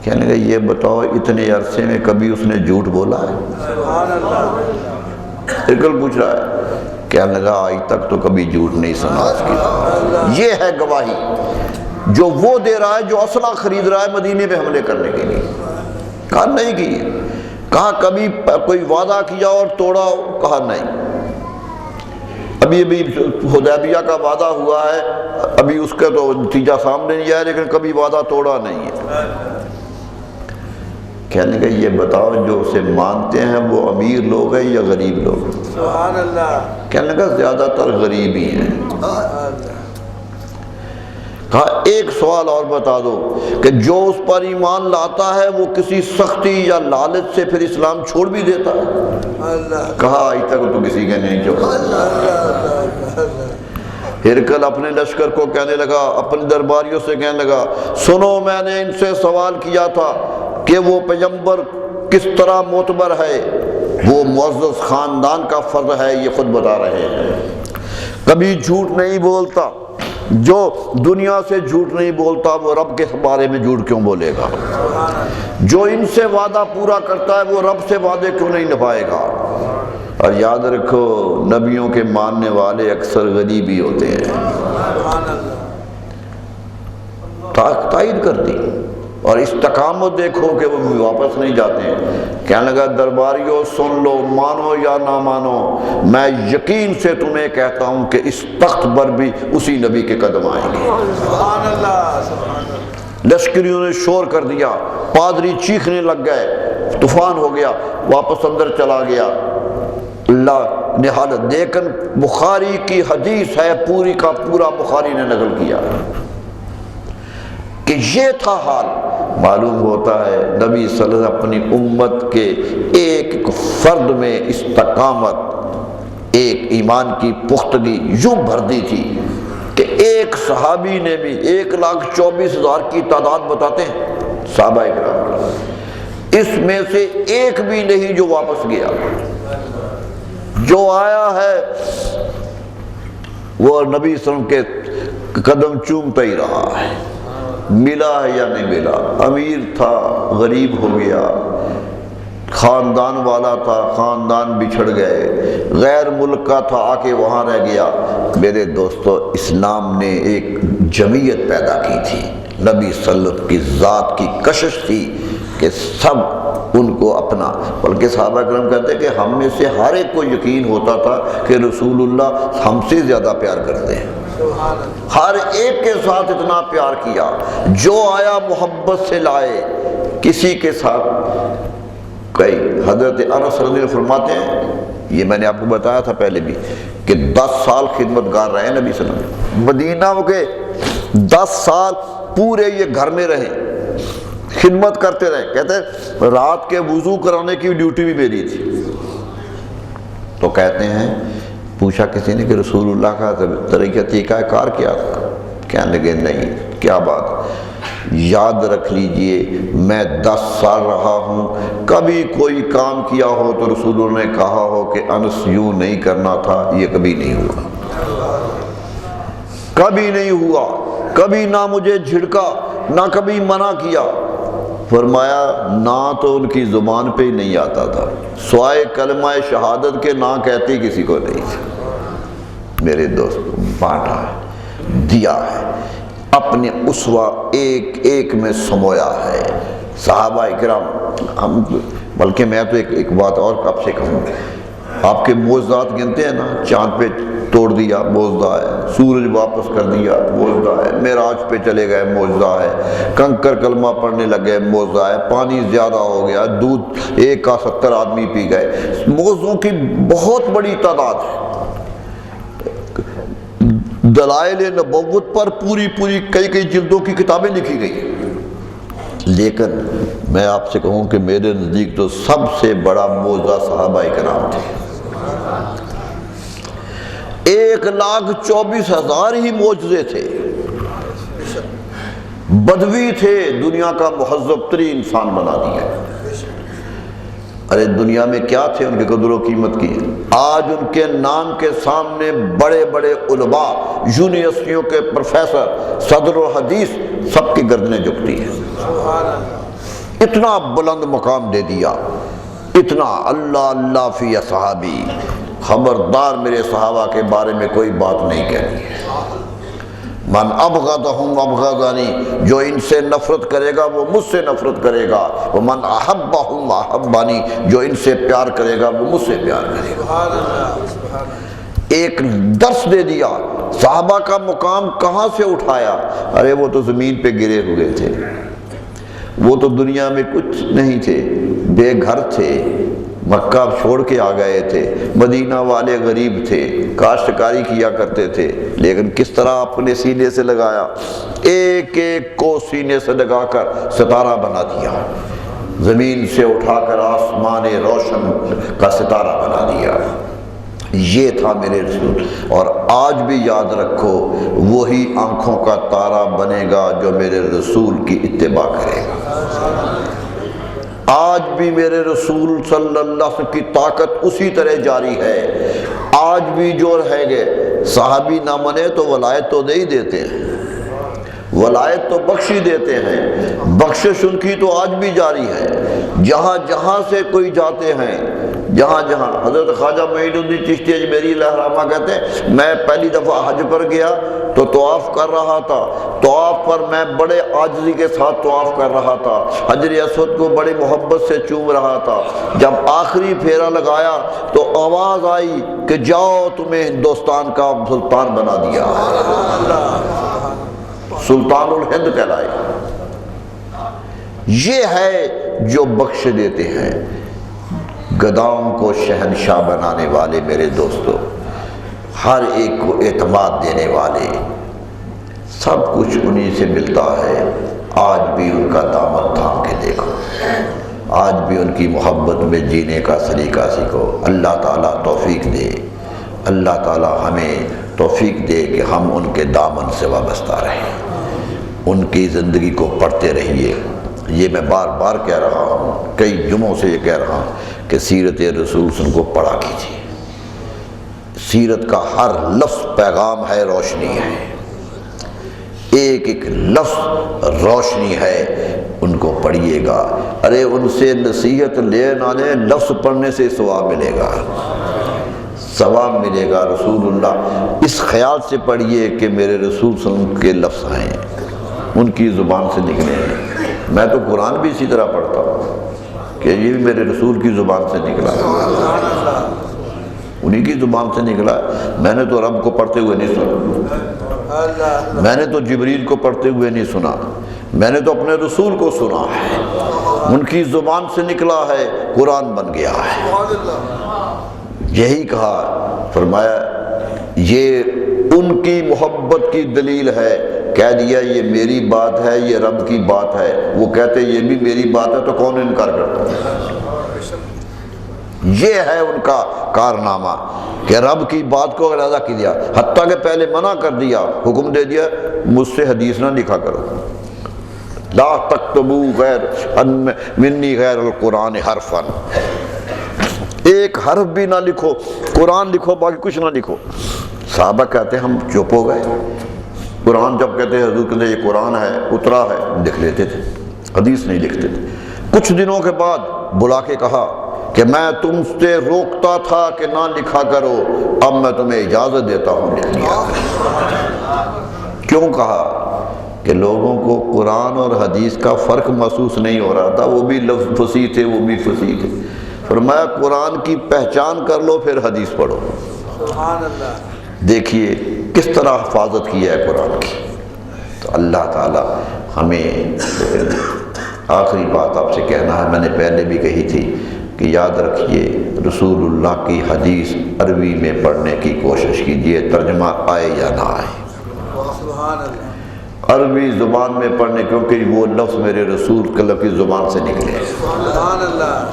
کہنے لگا یہ بتاؤ اتنے عرصے میں کبھی اس نے جھوٹ بولا ہے؟ سبحان اللہ، ہرقل پوچھ رہا ہے، کہنے لگا آج تک تو کبھی جھوٹ نہیں سنا اس کی۔ یہ ہے گواہی جو وہ دے رہا ہے جو اسلحہ خرید رہا ہے مدینے پہ حملے کرنے کے لیے۔ کہا نہیں کی، کہا کبھی کوئی وعدہ کیا اور توڑا ہو؟ کہا نہیں، ابھی حدیبیہ کا وعدہ ہوا ہے، ابھی اس کا تو نتیجہ سامنے نہیں آیا، لیکن کبھی وعدہ توڑا نہیں ہے۔ کہنے کا یہ بتاؤ جو اسے مانتے ہیں وہ امیر لوگ ہیں یا غریب لوگ؟ سبحان اللہ، کہنے کا زیادہ تر غریب ہی ہیں۔ کہا ایک سوال اور بتا دو کہ جو اس پر ایمان لاتا ہے وہ کسی سختی یا لالچ سے پھر اسلام چھوڑ بھی دیتا ہے؟ کہا آج تک تو کسی کے نہیں چھوڑا۔ ہرقل اپنے لشکر کو کہنے لگا، اپنے درباریوں سے کہنے لگا، سنو میں نے ان سے سوال کیا تھا کہ وہ پیغمبر کس طرح معتبر ہے، وہ معزز خاندان کا فرد ہے، یہ خود بتا رہے ہیں، کبھی جھوٹ نہیں بولتا، جو دنیا سے جھوٹ نہیں بولتا وہ رب کے بارے میں جھوٹ کیوں بولے گا، جو ان سے وعدہ پورا کرتا ہے وہ رب سے وعدے کیوں نہیں نبھائے گا۔ اور یاد رکھو نبیوں کے ماننے والے اکثر غریب ہی ہوتے ہیں۔ تائید کر دی، اور استقامت دیکھو کہ وہ واپس نہیں جاتے ہیں۔ کہنے لگا درباریوں سن لو، مانو یا نہ مانو، میں یقین سے تمہیں کہتا ہوں کہ اس تخت پر بھی اسی نبی کے قدم آئیں گے۔ سبحان اللہ، سبحان اللہ۔ لشکریوں نے شور کر دیا، پادری چیخنے لگ گئے، طوفان ہو گیا، واپس اندر چلا گیا۔ اللہ نے حالت لیکن بخاری کی حدیث ہے، پوری کا پورا بخاری نے نقل کیا کہ یہ تھا حال۔ معلوم ہوتا ہے نبی صلی اللہ علیہ وسلم اپنی امت کے ایک فرد میں استقامت، ایک ایمان کی پختگی یوں بھر دی تھی کہ ایک صحابی نے بھی 1,24,000 کی تعداد بتاتے ہیں صحابہ اکرام، اس میں سے ایک بھی نہیں جو واپس گیا، جو آیا ہے وہ نبی صلی اللہ علیہ وسلم کے قدم چومتا ہی رہا ہے۔ ملا ہے یا نہیں ملا، امیر تھا غریب ہو گیا، خاندان والا تھا خاندان بچھڑ گئے، غیر ملک کا تھا آ کے وہاں رہ گیا۔ میرے دوستو اسلام نے ایک جمعیت پیدا کی تھی، نبی صلی اللہ علیہ وسلم کی ذات کی کشش تھی کہ سب ان کو اپنا، بلکہ صحابہ کرام کہتے ہیں کہ ہم میں سے ہر ایک کو یقین ہوتا تھا کہ رسول اللہ ہم سے زیادہ پیار کرتے ہیں، ہر ایک کے ساتھ اتنا پیار کیا، جو آیا محبت سے لائے، کسی کے ساتھ کئی۔ حضرت انس رضی اللہ عنہ فرماتے ہیں، یہ میں نے آپ کو بتایا تھا پہلے بھی کہ 10 سال خدمت گار رہے نبی صلی اللہ علیہ وسلم، مدینہ کے 10 سال پورے یہ گھر میں رہے، خدمت کرتے رہے۔ کہتے ہیں رات کے وضو کرانے کی ڈیوٹی بھی میری تھی۔ تو کہتے ہیں پوچھا کسی نے کہ رسول اللہ کا طریقہ کار کیا تھا؟ کہنے لگے نہیں، کیا بات؟ یاد رکھ لیجئے میں 10 سال رہا ہوں، کبھی کوئی کام کیا ہو تو رسول اللہ نے کہا ہو کہ انس یوں نہیں کرنا تھا، یہ کبھی نہیں ہوا، کبھی نہیں ہوا، کبھی نہ مجھے جھڑکا نہ کبھی منع کیا۔ فرمایا نہ تو ان کی زبان پہ ہی نہیں آتا تھا، سوائے کلمہ شہادت کے نہ کہتے کسی کو نہیں تھا۔ میرے دوست بانٹا ہے، دیا ہے، اپنے اسوہ ایک ایک میں سمویا ہے۔ صحابہ اکرام ہم، بلکہ میں تو ایک بات اور آپ سے کہوں، آپ کے معجزات گنتے ہیں نا، چاند پہ توڑ دیا معجزہ ہے، سورج واپس کر دیا معجزہ ہے، معراج پہ چلے گئے معجزہ ہے، کنکر کلمہ پڑھنے لگے معجزہ ہے، پانی زیادہ ہو گیا، دودھ 1 کا 70 آدمی پی گئے، معجزوں کی بہت بڑی تعداد ہے۔ دلائل نبوت پر پوری کئی جلدوں کی کتابیں لکھی گئی، لیکن میں آپ سے کہوں کہ میرے نزدیک تو سب سے بڑا معجزہ صحابہ کرام تھے۔ 1,24,000 ہی معجزے تھے، بدوی تھے، دنیا کا مہذب ترین انسان بنا دیا۔ ارے دنیا میں کیا تھے ان کی قدر و قیمت کی؟ آج ان کے نام کے سامنے بڑے بڑے علماء، یونیورسٹیوں کے پروفیسر، صدر الحدیث، سب کی گردنیں جھکتی ہیں۔ اتنا بلند مقام دے دیا، اتنا اللہ اللہ فی اصحابی، خبردار میرے صحابہ کے بارے میں کوئی بات نہیں کہنی ہے۔ من ابغضہم ابغضنی، جو ان سے نفرت کرے گا وہ مجھ سے نفرت کرے گا، ومن احبہم احبانی، جو ان سے پیار کرے گا وہ مجھ سے پیار کرے گا۔ ایک درس دے دیا، صحابہ کا مقام کہاں سے اٹھایا؟ ارے وہ تو زمین پہ گرے ہوئے تھے، وہ تو دنیا میں کچھ نہیں تھے، بے گھر تھے، مکہ چھوڑ کے آ گئے تھے، مدینہ والے غریب تھے، کاشتکاری کیا کرتے تھے، لیکن کس طرح اپنے سینے سے لگایا، ایک ایک کو سینے سے لگا کر ستارہ بنا دیا، زمین سے اٹھا کر آسمان روشن کا ستارہ بنا دیا۔ یہ تھا میرے رسول، اور آج بھی یاد رکھو وہی آنکھوں کا تارا بنے گا جو میرے رسول کی اتباع کرے گا۔ آج بھی میرے رسول صلی اللہ علیہ وسلم کی طاقت اسی طرح جاری ہے۔ آج بھی جو رہ گئے صحابی نہ منے تو ولایت تو دے ہی دیتے ہیں، ولایت تو بخشی دیتے ہیں، بخشش ان کی تو آج بھی جاری ہے۔ جہاں جہاں سے کوئی جاتے ہیں، جہاں جہاں حضرت خواجہ معین الدین چشتی اجمیری الرحمہ کہتے ہیں میں پہلی دفعہ حج پر گیا تو طواف کر رہا تھا، طواف پر میں بڑے عاجزی کے ساتھ طواف کر رہا تھا، حجر اسود کو بڑی محبت سے چوم رہا تھا۔ جب آخری پھیرا لگایا تو آواز آئی کہ جاؤ تمہیں ہندوستان کا سلطان بنا دیا، سلطان الہند کہلائے۔ یہ ہے جو بخش دیتے ہیں، گداؤں کو شہنشاہ بنانے والے میرے دوستو، ہر ایک کو اعتماد دینے والے، سب کچھ انہی سے ملتا ہے۔ آج بھی ان کا دامن تھام کے دیکھو، آج بھی ان کی محبت میں جینے کا سلیقہ سیکھو۔ اللہ تعالیٰ توفیق دے، اللہ تعالیٰ ہمیں توفیق دے کہ ہم ان کے دامن سے وابستہ رہیں، ان کی زندگی کو پڑھتے رہیے۔ یہ میں بار بار کہہ رہا ہوں، کئی جمعوں سے یہ کہہ رہا ہوں کہ سیرت رسول صلی اللہ علیہ وسلم کو پڑھا کیجیے۔ سیرت کا ہر لفظ پیغام ہے، روشنی ہے، ایک ایک لفظ روشنی ہے، ان کو پڑھیے گا۔ ارے ان سے نصیحت لے نہ لے، لفظ پڑھنے سے ثواب ملے گا، ثواب ملے گا۔ رسول اللہ اس خیال سے پڑھیے کہ میرے رسول صلی اللہ علیہ وسلم کے لفظ ہیں، ان کی زبان سے نکلے ہیں۔ میں تو قرآن بھی اسی طرح پڑھتا ہوں کہ یہ بھی میرے رسول کی زبان سے نکلا، انہی کی زبان سے نکلا۔ میں نے تو رب کو پڑھتے ہوئے نہیں سنا، میں نے تو جبریل کو پڑھتے ہوئے نہیں سنا، میں نے تو اپنے رسول کو سنا ہے، ان کی زبان سے نکلا ہے، قرآن بن گیا ہے۔ یہی کہا، فرمایا یہ ان کی محبت کی دلیل ہے۔ کہہ دیا یہ میری بات ہے، یہ رب کی بات ہے۔ وہ کہتے یہ بھی میری بات ہے تو کون انکار کرتا ہے؟ یہ ہے ان کا کارنامہ کہ رب کی بات کو ادا کیا، حتیٰ کہ پہلے منع کر دیا، حکم دے دیا مجھ سے حدیث نہ لکھا کرو، لا تکتبو غیر منی غیر القرآن حرفا، ایک حرف بھی نہ لکھو، قرآن لکھو باقی کچھ نہ لکھو۔ صحابہ کہتے ہیں ہم چپ ہو گئے، قرآن جب کہتے ہیں حضور کہتے ہیں یہ قرآن ہے، اترا ہے، لکھ لیتے تھے، حدیث نہیں لکھتے تھے۔ کچھ دنوں کے بعد بلا کے کہا کہ میں تم سے روکتا تھا کہ نہ لکھا کرو، اب میں تمہیں اجازت دیتا ہوں لکھ لیا۔ کیوں کہا؟ کہ لوگوں کو قرآن اور حدیث کا فرق محسوس نہیں ہو رہا تھا، وہ بھی لفظ فصیح تھے، وہ بھی فصیح تھے۔ فرمایا قرآن کی پہچان کر لو پھر حدیث پڑھو۔ سبحان اللہ۔ دیکھیے کس طرح حفاظت کی ہے قرآن کی۔ تو اللہ تعالی ہمیں، آخری بات آپ سے کہنا ہے، میں نے پہلے بھی کہی تھی کہ یاد رکھیے رسول اللہ کی حدیث عربی میں پڑھنے کی کوشش کیجیے، ترجمہ آئے یا نہ آئے، سبحان اللہ، عربی زبان میں پڑھنے، کیونکہ وہ لفظ میرے رسول کی زبان سے نکلے۔ سبحان اللہ۔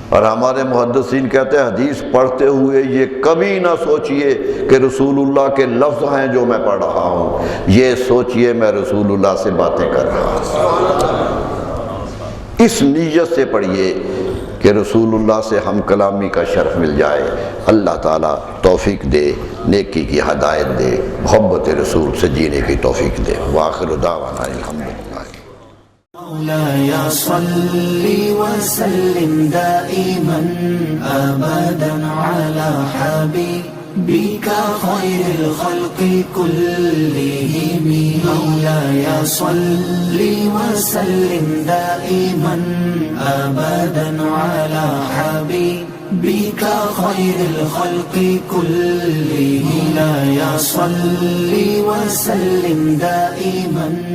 اور ہمارے محدثین کہتے ہیں حدیث پڑھتے ہوئے یہ کبھی نہ سوچئے کہ رسول اللہ کے لفظ ہیں جو میں پڑھ رہا ہوں، یہ سوچئے میں رسول اللہ سے باتیں کر رہا ہوں۔ اس نیت سے پڑھیے کہ رسول اللہ سے ہم کلامی کا شرف مل جائے۔ اللہ تعالیٰ توفیق دے، نیکی کی ہدایت دے، محبت رسول سے جینے کی توفیق دے۔ وآخر دعوانا الحمدللہ۔ مولاي صل وسلم دائما أبدا على حبيبك خير الخلق كلهم مولاي صل وسلم دائما أبدا على حبيبك خير الخلق كلهم مولاي صل وسلم دائما